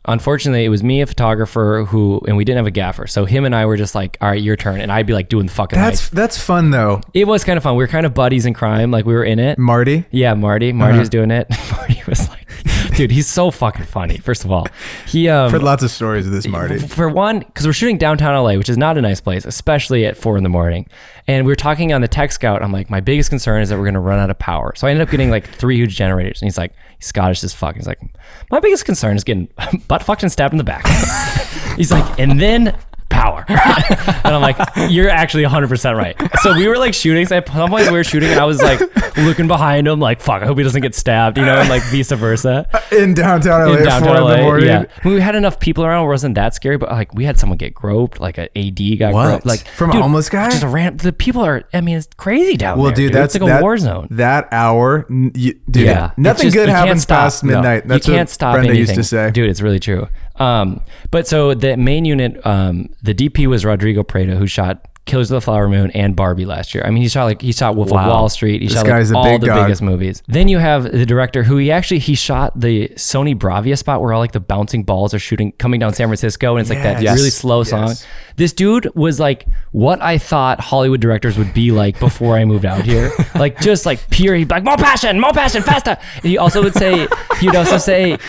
unfortunately, it was me, a photographer and we didn't have a gaffer. So him and I were just like, all right, your turn. And I'd be like doing the fucking lights. That's fun though. It was kind of fun. We were kind of buddies in crime. Like we were in it. Marty? Yeah, Marty was doing it. Marty was like, dude, he's so fucking funny. First of all, I've heard lots of stories of this Marty. For one, because we're shooting downtown LA, which is not a nice place, especially at 4 a.m. And we were talking on the tech scout. I'm like, my biggest concern is that we're going to run out of power. So I ended up getting like 3 huge generators. And he's like, he's Scottish as fuck. He's like, my biggest concern is getting butt fucked and stabbed in the back. He's like, and then power. And I'm like, you're actually 100% right. So we were like shooting. So at some point we were shooting and I was like looking behind him like, fuck, I hope he doesn't get stabbed, you know, and like vice versa. In downtown LA at 4 in the morning. Yeah. We had enough people around. It wasn't that scary, but like we had someone get groped, like an AD got groped. Like from a homeless guy? Just the people are, I mean, it's crazy down there. Well, dude, that's it's like a war zone. That hour, dude, yeah. nothing good happens past midnight. No, That's you can't what stop Brenda anything. used to say. Dude, it's really true. But so the main unit, the DP was Rodrigo Prado, who shot Killers of the Flower Moon and Barbie last year. I mean, he shot Wolf of Wall Street. He shot like all the biggest movies. Then you have the director who he shot the Sony Bravia spot where all like the bouncing balls are coming down San Francisco, and it's like that really slow song. This dude was like what I thought Hollywood directors would be like before I moved out here. Like just like pure, he'd be like, more passion, faster. And he also say, you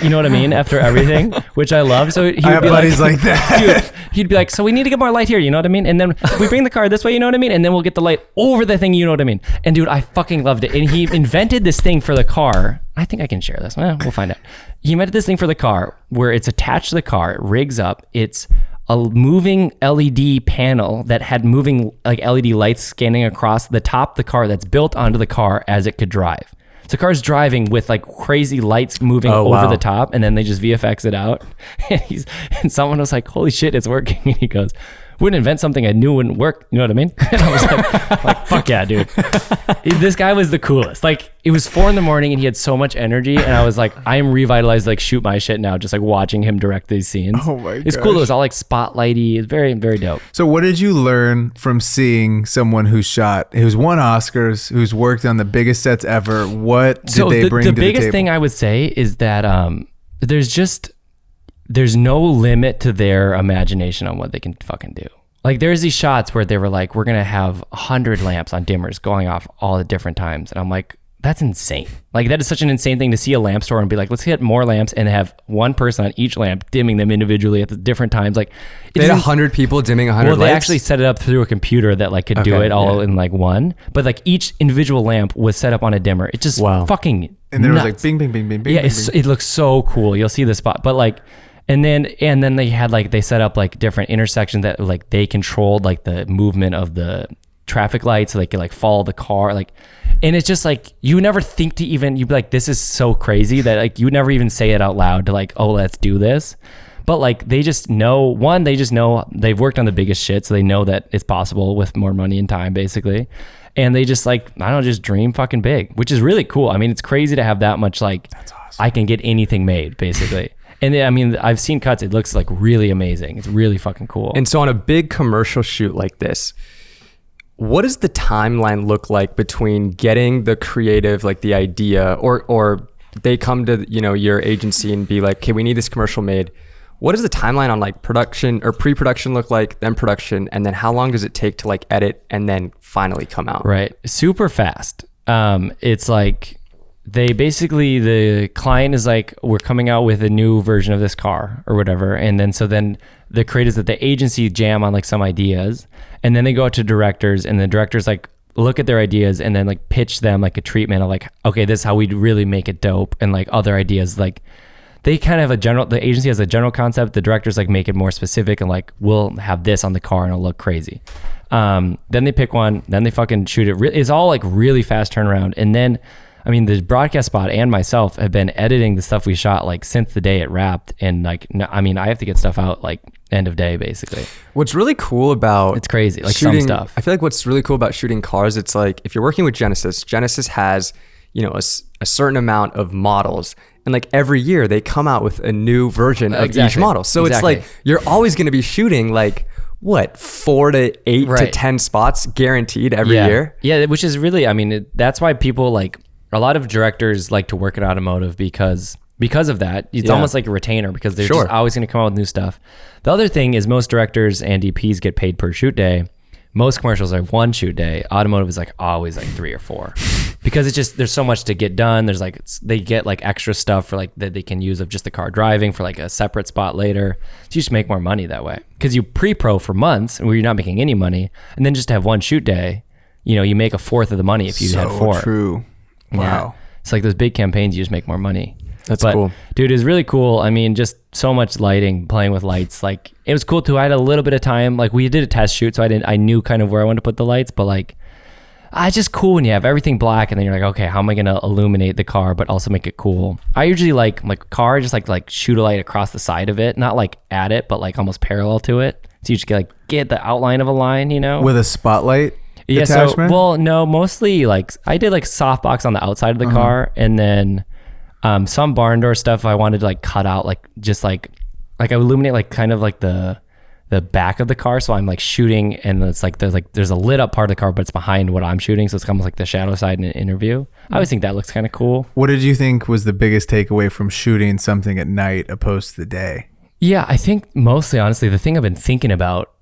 know what I mean, after everything, which I love. So he would be like that. Dude, he'd be like, so we need to get more light here, you know what I mean? And then we bring the car this way, you know what I mean? And then we'll get the light over the thing, you know what I mean? And dude, I fucking loved it. And he invented this thing for the car. I think I can share this. Well, we'll find out. He invented this thing for the car where it's attached to the car. It rigs up. It's a moving LED panel that had moving like LED lights scanning across the top of the car that's built onto the car as it could drive. So car's driving with like crazy lights moving over the top, and then they just VFX it out. And someone was like, "Holy shit, it's working!" And he goes, "Wouldn't invent something I knew wouldn't work." You know what I mean? And I was like, "Fuck yeah, dude!" This guy was the coolest. Like, it was 4 a.m. and he had so much energy, and I was like, I am revitalized. Like, shoot my shit now. Just like watching him direct these scenes. Oh my god, it's cool. It was all like spotlighty. It's very, very dope. So, what did you learn from seeing someone who's won Oscars, who's worked on the biggest sets ever? What did they bring to the table? The biggest thing I would say is that there's no limit to their imagination on what they can fucking do. Like, there's these shots where they were like, we're going to have 100 lamps on dimmers going off all at different times. And I'm like, that's insane. Like, that is such an insane thing to see a lamp store and be like, let's get more lamps and have one person on each lamp dimming them individually at the different times. Like, they had 100 people dimming 100 lamps? Well, they actually set it up through a computer that like could do it all in like one. But like each individual lamp was set up on a dimmer. It just fucking And then nuts. it was like bing, bing, bing, bing, bing. Yeah, bing, it looks so cool. You'll see the spot. But like, and then they had like, they set up like different intersections that like they controlled like the movement of the traffic lights so they could like follow the car. Like, and it's just like, you never think to even, you'd be like, this is so crazy that like, you would never even say it out loud to like, oh, let's do this. But like, they just know, they've worked on the biggest shit. So they know that it's possible with more money and time, basically. And they just like, I don't know, just dream fucking big, which is really cool. I mean, it's crazy to have that much like, that's awesome. I can get anything made, basically. And I mean, I've seen cuts. It looks like really amazing. It's really fucking cool. And so on a big commercial shoot like this, what does the timeline look like between getting the creative, like the idea, or they come to, you know, your agency and be like, okay, we need this commercial made. What does the timeline on like production or pre-production look like, then production, and then how long does it take to like edit and then finally come out? Right. Super fast. It's like, the client is like, we're coming out with a new version of this car or whatever. And then the creators at the agency jam on like some ideas, and then they go out to directors, and the directors like look at their ideas and then like pitch them like a treatment of like, okay, this is how we'd really make it dope. And like other ideas, like they kind of have the agency has a general concept. The directors like make it more specific and like, we'll have this on the car and it'll look crazy. Then they pick one, then they fucking shoot it. It's all like really fast turnaround. And then, I mean, the broadcast spot and myself have been editing the stuff we shot like since the day it wrapped. And like, I mean, I have to get stuff out like end of day, basically. What's really cool about it's crazy, like shooting, some stuff. I feel like what's really cool about shooting cars, it's like if you're working with Genesis has, you know, a certain amount of models. And like every year they come out with a new version of each model. So it's like, you're always going to be shooting like, what, 4 to 8 to 10 spots guaranteed every year? Yeah, which is really, I mean, that's why people like, a lot of directors like to work at automotive because of that. It's almost like a retainer because they're just always going to come out with new stuff. The other thing is most directors and DPs get paid per shoot day. Most commercials are 1 shoot day. Automotive is like always like 3 or 4 because it's just, there's so much to get done. There's like, they get like extra stuff for like that they can use of just the car driving for like a separate spot later. So you just make more money that way because you pre-pro for months where you're not making any money, and then just to have 1 shoot day, you know, you make 1/4 of the money if you had 4. True. Wow. Yeah. It's like those big campaigns, you just make more money. That's cool. Dude, it's really cool. I mean, just so much lighting, playing with lights. Like, it was cool too. I had a little bit of time. Like, we did a test shoot, so I knew kind of where I wanted to put the lights, but like, it's just cool when you have everything black and then you're like, okay, how am I going to illuminate the car, but also make it cool? I usually like car, just like shoot a light across the side of it, not like at it, but like almost parallel to it. So you just get the outline of a line, you know? With a spotlight? Yeah, attachment? so, well, no, mostly like I did like softbox on the outside of the car, and then some barn door stuff I wanted to like cut out, like just like I illuminate like kind of like the back of the car, so I'm like shooting, and it's like there's a lit up part of the car, but it's behind what I'm shooting, so it's almost like the shadow side in an interview. I always think that looks kind of cool. What did you think was the biggest takeaway from shooting something at night opposed to the day? Yeah, I think mostly, honestly, the thing I've been thinking about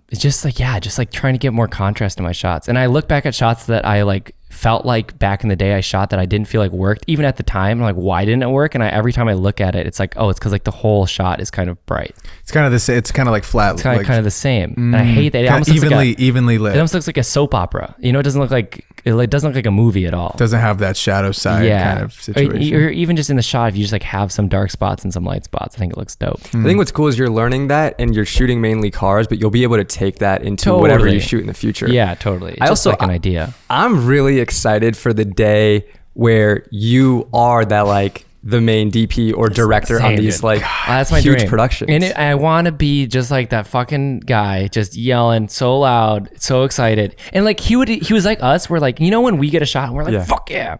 it's just like trying to get more contrast in my shots. And I look back at shots that I like felt like back in the day I shot that I didn't feel like worked even at the time. I'm like, why didn't it work? And every time I look at it, it's like, oh, it's because like the whole shot is kind of bright. It's kind of the same. It's kind of like flat. It's kind of the same. And I hate that. It almost evenly lit. It almost looks like a soap opera. You know, it doesn't look like a movie at all. It doesn't have that shadow side kind of situation. Or even just in the shot, if you just like have some dark spots and some light spots, I think it looks dope. I think what's cool is you're learning that and you're shooting mainly cars, but you'll be able to take that into whatever you shoot in the future. Yeah, totally. It's just like an idea. I'm really excited for the day where you are that like the main DP or director on these dude. like That's my huge dream. productions. And I want to be just like that fucking guy, just yelling so loud, so excited. And like he was like us. We're like, you know, when we get a shot, we're like, fuck yeah.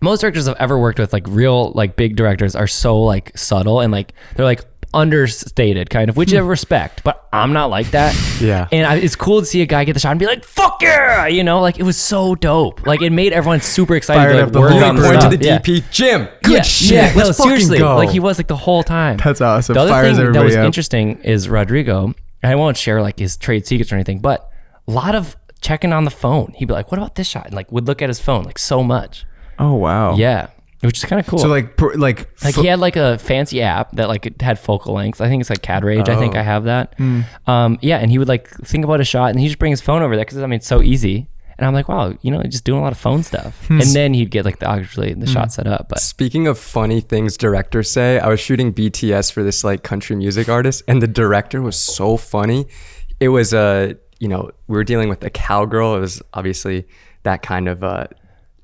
Most directors I've ever worked with, like real like big directors, are so like subtle and like they're like understated kind of, which I respect, but I'm not like that. Yeah. And it's cool to see a guy get the shot and be like, fuck yeah, you know, like it was so dope. Like it made everyone super excited. Fired to, up like, the work whole on the crowd. Point to stuff. the DP, Jim. Good shit. Yeah, Let's no, seriously, fucking go. like he was like the whole time. That's awesome. The other Fires thing that everybody was up. interesting is Rodrigo, and I won't share like his trade secrets or anything, but a lot of checking on the phone. He'd be like, what about this shot? And like would look at his phone like so much. Oh wow. Yeah. Which is kind of cool. So like he had like a fancy app that like it had focal lengths. I think it's like CAD Rage. I think I have that. Yeah, and he would like think about a shot and he'd just bring his phone over there because I mean it's so easy. And I'm like, wow, you know, just doing a lot of phone stuff. And then he'd get like the shot set up. But Speaking of funny things directors say, I was shooting BTS for this like country music artist, and the director was so funny. It was we were dealing with a cowgirl. It was obviously that kind of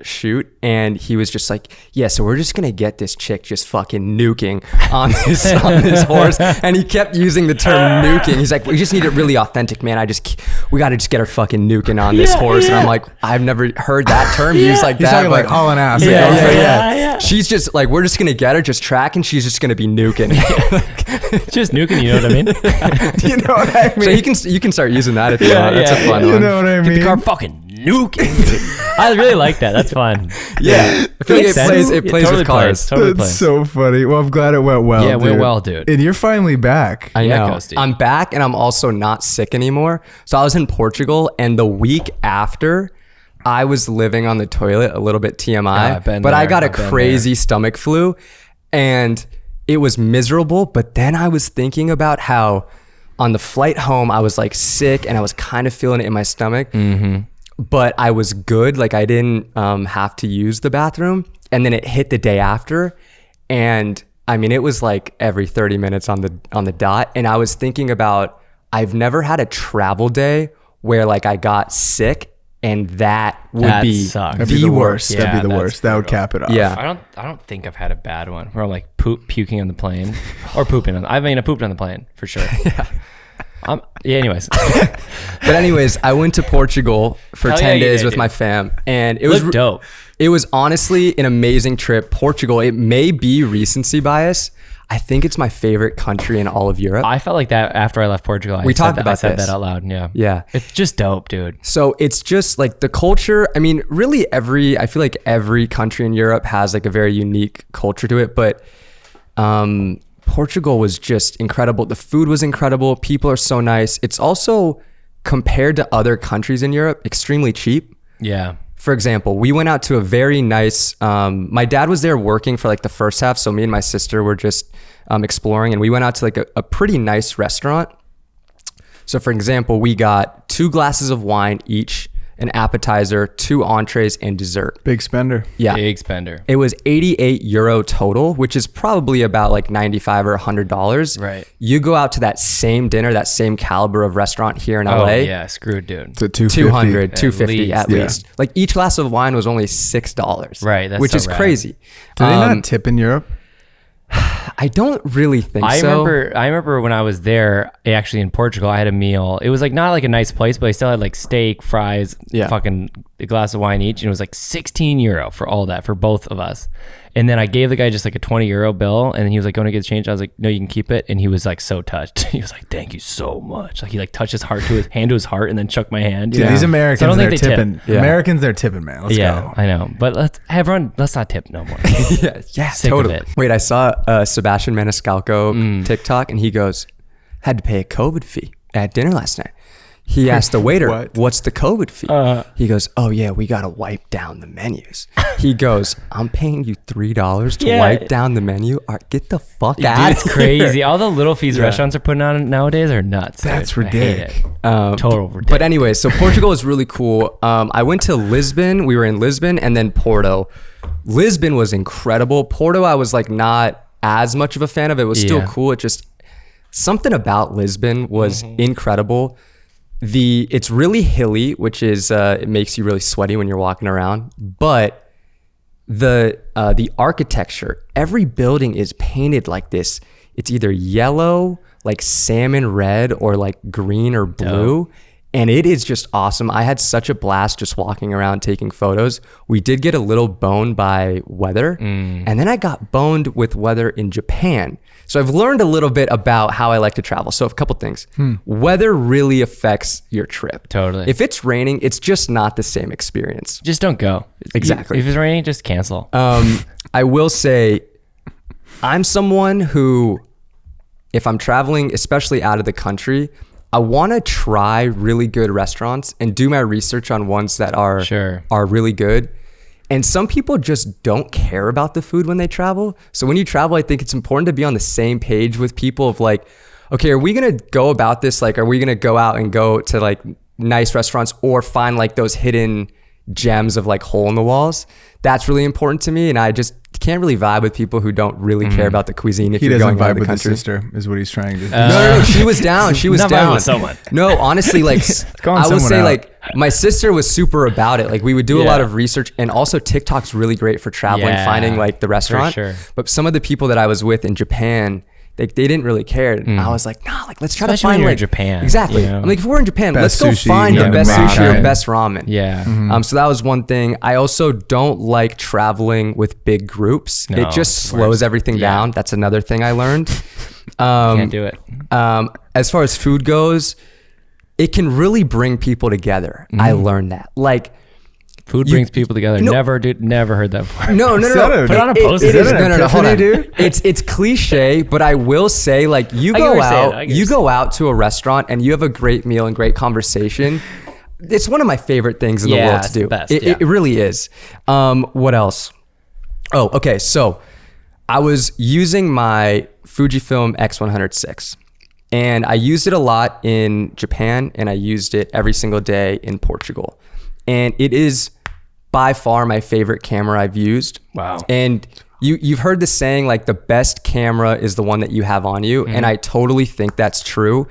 shoot, and he was just like, yeah, so we're just gonna get this chick just fucking nuking on this horse, and he kept using the term nuking. He's like, we just need it really authentic, man. We gotta just get her fucking nuking on this horse. And I'm like, I've never heard that term used like he's that. talking like hauling ass. Yeah. She's just like, we're just gonna get her, just track, and she's just gonna be nuking. just nuking, you know what I mean? You know what I mean? So you can start using that if you want. That's a fun You one. know what I Get mean? the car fucking nuking. I really like that. That's fun. Yeah. I feel like Makes it sense. plays totally with cars. Totally That's plays. so funny. Well, I'm glad it went well. Yeah, it went dude. well, dude. And you're finally back. I Yeah, know. Kosty. I'm back, and I'm also not sick anymore. So I was in Portugal, and the week after, I was living on the toilet, a little bit TMI, I've been but I there. got a I've been crazy stomach flu, and it was miserable. But then I was thinking about how on the flight home, I was like sick, and I was kind of feeling it in my stomach. But I was good. Like I didn't have to use the bathroom. And then it hit the day after. And I mean, it was like every 30 minutes on the dot. And I was thinking about, I've never had a travel day where like I got sick, and that would be sucks. That'd be the worst. Yeah, That'd be the that's worst. That would brutal. cap it off. Yeah. I don't think I've had a bad one where I'm like puking on the plane or pooping on. I mean, I pooped on the plane for sure. Yeah. Anyways, But anyways, I went to Portugal for Hell 10 yeah, you days did, with dude. my fam, and it it was was dope. It was honestly an amazing trip. Portugal, it may be recency bias. I think it's my favorite country in all of Europe. I felt like that after I left Portugal. We talked about I said this. that out loud. Yeah. Yeah. It's just dope, dude. So it's just like the culture. I mean, really I feel like every country in Europe has like a very unique culture to it, but Portugal was just incredible. The food was incredible. People are so nice. It's also, compared to other countries in Europe, extremely cheap. Yeah. For example, we went out to a very nice, my dad was there working for like the first half. So me and my sister were just exploring, and we went out to like a pretty nice restaurant. So for example, we got 2 glasses of wine each, an appetizer, 2 entrees, and dessert. Big spender. Yeah. Big spender. It was €88 total, which is probably about like $95 or $100. Right. You go out to that same dinner, that same caliber of restaurant here in LA. Oh, yeah. Screwed, dude. It's a 250. 200, 250 at Yeah. least. Like each glass of wine was only $6. Right, that's which so is rad. crazy. Do they not tip in Europe? I don't really think I so. remember when I was there, actually in Portugal, I had a meal. It was like not like a nice place, but I still had like steak, fries, Yeah. fucking a glass of wine each, and it was like €16 for all that for both of us. And then I gave the guy just like a €20 bill, and then he was like, "Going to get change?" I was like, "No, you can keep it." And he was like so touched. He was like, "Thank you so much." Like he like touched his hand to his heart, and then shook my hand. Dude, you know? these So Americans, I don't they're think they tip. tipping. Yeah. Americans, they're tipping, man. Let's Yeah, go. I know, but let's not tip no more. yeah, Sick of totally. it. Wait, I saw Sebastian Maniscalco TikTok, and he goes, had to pay a COVID fee at dinner last night. He asked the waiter, What? what's the COVID fee? He goes, oh yeah, we got to wipe down the menus. He goes, I'm paying you $3 to Yeah. wipe down the menu? Get the fuck Dude, out it's of crazy. All the little fees restaurants are putting on nowadays are nuts. That's dude. I hate ridiculous. it. Total ridiculous. But anyway, so Portugal is really cool. I went to Lisbon. We were in Lisbon, and then Porto. Lisbon was incredible. Porto, I was like not as much of a fan of. It was still Yeah. cool. It just, something about Lisbon was incredible. It's really hilly, which is it makes you really sweaty when you're walking around. But the architecture, every building is painted like this. It's either yellow, like salmon red, or like green or blue. Dope. And it is just awesome. I had such a blast just walking around taking photos. We did get a little boned by weather. And then I got boned with weather in Japan. So I've learned a little bit about how I like to travel. So a couple things. Weather really affects your trip. Totally. If it's raining, it's just not the same experience. Just don't go. Exactly. If it's raining, just cancel. I will say, I'm someone who, if I'm traveling, especially out of the country, I want to try really good restaurants and do my research on ones that are really good. And some people just don't care about the food when they travel. So when you travel, I think it's important to be on the same page with people of like, okay, are we going to go about this? Like, are we going to go out and go to like nice restaurants or find like those hidden gems of like hole in the walls? That's really important to me. And I just can't really vibe with people who don't really care about the cuisine. If you're going out of the country, his sister is what he's trying to do. No, she was down. She was not down. With someone. No, honestly, like I will say, like my sister was super about it. Like we would do a lot of research, and also TikTok's really great for traveling, finding like the restaurant. For sure. But some of the people that I was with in Japan, they didn't really care. And I was like, nah, like let's try Especially to find when you're like in Japan. Exactly. You know? I'm like, if we're in Japan, Best let's go sushi, find the best ramen. sushi or best ramen. Yeah. So that was one thing. I also don't like traveling with big groups. No, it just slows everything down. That's another thing I learned. Can't do it. As far as food goes, it can really bring people together. I learned that. Like, food brings people together. Never heard that before. No. Put it on a post. It is no, hold on. Dude. It's cliche, but I will say, like, you go out to a restaurant and you have a great meal and great conversation. It's one of my favorite things in the world to do. Best, it really is. What else? Oh, okay. So I was using my Fujifilm X100 and I used it a lot in Japan, and I used it every single day in Portugal. And it is by far my favorite camera I've used. Wow. And you've heard the saying, like, the best camera is the one that you have on you. And I totally think that's true.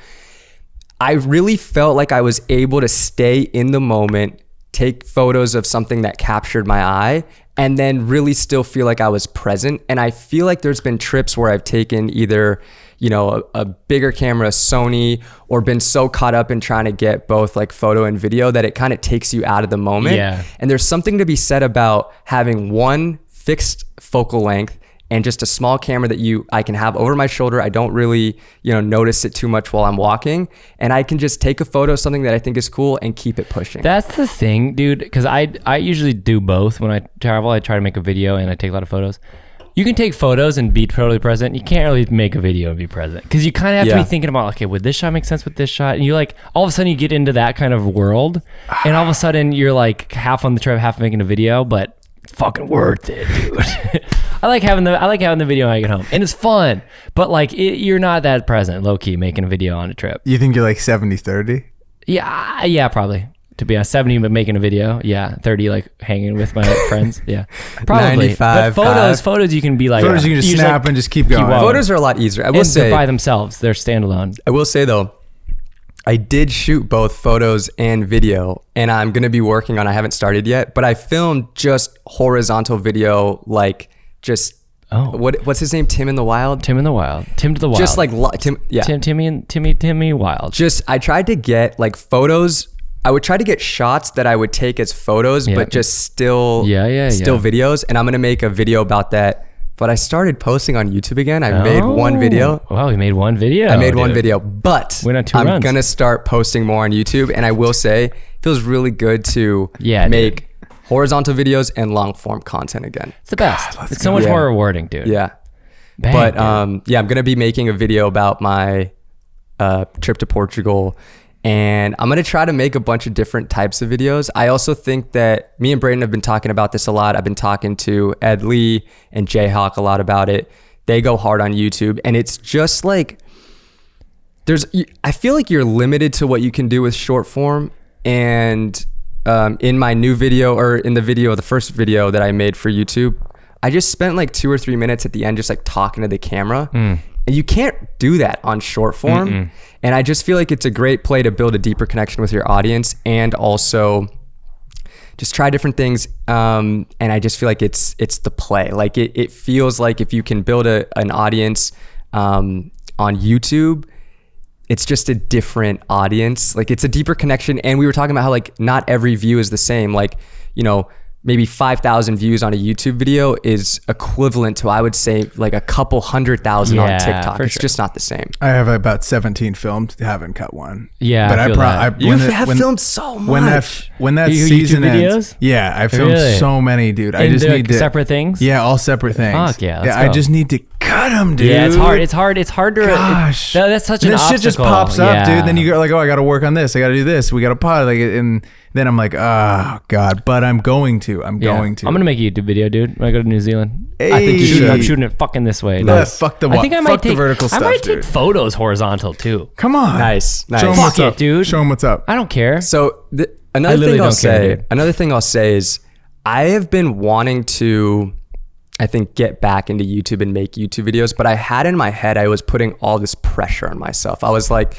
I really felt like I was able to stay in the moment, take photos of something that captured my eye, and then really still feel like I was present. And I feel like there's been trips where I've taken either, you know, a bigger camera, Sony, or been so caught up in trying to get both like photo and video that it kind of takes you out of the moment. Yeah. And there's something to be said about having one fixed focal length and just a small camera that I can have over my shoulder. I don't really, notice it too much while I'm walking, and I can just take a photo of something that I think is cool and keep it pushing. That's the thing, dude, because I usually do both. When I travel, I try to make a video and I take a lot of photos. You can take photos and be totally present. You can't really make a video and be present, because you kind of have to be thinking about, okay, would this shot make sense with this shot? And you like, all of a sudden you get into that kind of world, and all of a sudden you're like half on the trip, half making a video, but fucking worth it, dude. I like having the video when I get home, and it's fun, but like you're not that present, low key, making a video on a trip. You think you're like 70-30? Yeah, probably. To be honest, 70 but making a video, 30 like hanging with my friends, probably. 95, but photos you can be like, photos you can just snap and just keep going. Photos are a lot easier. I will say, they're by themselves, they're standalone. I will say though, I did shoot both photos and video, and I'm gonna be working on. I haven't started yet, but I filmed just horizontal video, like just. Oh, what's his name? Tim in the Wild. Tim to the Wild. Just like Tim, yeah. Timmy Wild. Just I tried to get like photos. I would try to get shots that I would take as photos, but just still videos. And I'm gonna make a video about that. But I started posting on YouTube again. I made one video. Wow, we made one video. I made one video, but I'm gonna start posting more on YouTube. And I will say, it feels really good to make horizontal videos and long form content again. It's the best. It's so much more rewarding, dude. Yeah. Bang, but dude. I'm gonna be making a video about my trip to Portugal. And I'm going to try to make a bunch of different types of videos. I also think that me and Brayden have been talking about this a lot. I've been talking to Ed Lee and Jayhawk a lot about it. They go hard on YouTube. And it's just like, I feel like you're limited to what you can do with short form. And in my new video, or in the first video that I made for YouTube, I just spent like 2 or 3 minutes at the end just like talking to the camera. And you can't do that on short form. And I just feel like it's a great play to build a deeper connection with your audience, and also just try different things. And I just feel like it's the play. Like it feels like if you can build an audience on YouTube, it's just a different audience. Like it's a deeper connection. And we were talking about how like not every view is the same. Like, you know, maybe 5,000 views on a YouTube video is equivalent to, I would say, like a couple 100,000 on TikTok. It's just not the same. I have about 17 filmed, haven't cut one. Yeah, but You have filmed so much. When that You season YouTube ends, videos? yeah, I filmed Really? so many, dude. I And just they're, need like, to separate things. Yeah, all separate things. Fuck yeah, let's I go. just need to cut them, dude. Yeah, it's hard. It's hard to. Gosh, That's such and an then obstacle. shit just pops up, Yeah. dude. Then you go like, oh, I got to work on this. I got to do this. We got to pod, like, and then I'm like, oh god, but I'm going to. I'm going to. I'm gonna make a YouTube video, dude. When I go to New Zealand, Hey. I think I'm shooting it fucking this way. Fuck the I think I might fuck the take vertical stuff, I might dude. take photos horizontal too. Come on, Nice. Show 'em Fuck what's it, up, dude. Show them what's up. I don't care. So I another literally thing I'll don't care, say, dude. another thing I'll say is, I have been wanting to, I think, get back into YouTube and make YouTube videos, but I had in my head, I was putting all this pressure on myself. I was like,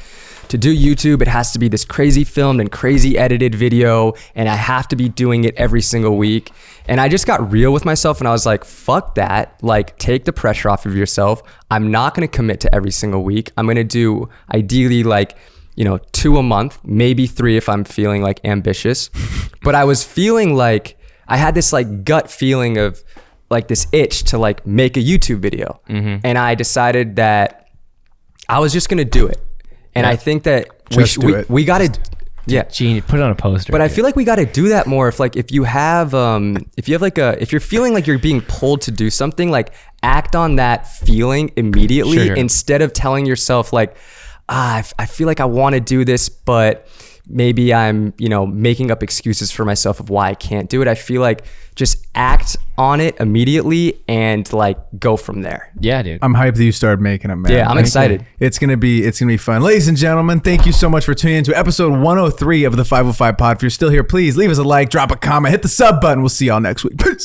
to do YouTube, it has to be this crazy filmed and crazy edited video, and I have to be doing it every single week. And I just got real with myself, and I was like, fuck that. Like, take the pressure off of yourself. I'm not gonna commit to every single week. I'm gonna do ideally like, you know, 2 a month, maybe 3 if I'm feeling like ambitious. But I was feeling like, I had this like gut feeling of like this itch to like make a YouTube video. And I decided that I was just gonna do it. And I think that we got to, yeah. Gene, put it on a poster. But I feel like we got to do that more. If you have if you're feeling like you're being pulled to do something, like act on that feeling immediately instead of telling yourself like, I feel like I want to do this, but maybe I'm, you know, making up excuses for myself of why I can't do it. I feel like just act on it immediately and like go from there. Yeah, dude. I'm hyped that you started making them, man. Yeah, I'm excited. It's gonna be fun. Ladies and gentlemen, thank you so much for tuning in to episode 103 of the 505 Pod. If you're still here, please leave us a like, drop a comment, hit the sub button. We'll see y'all next week. Peace.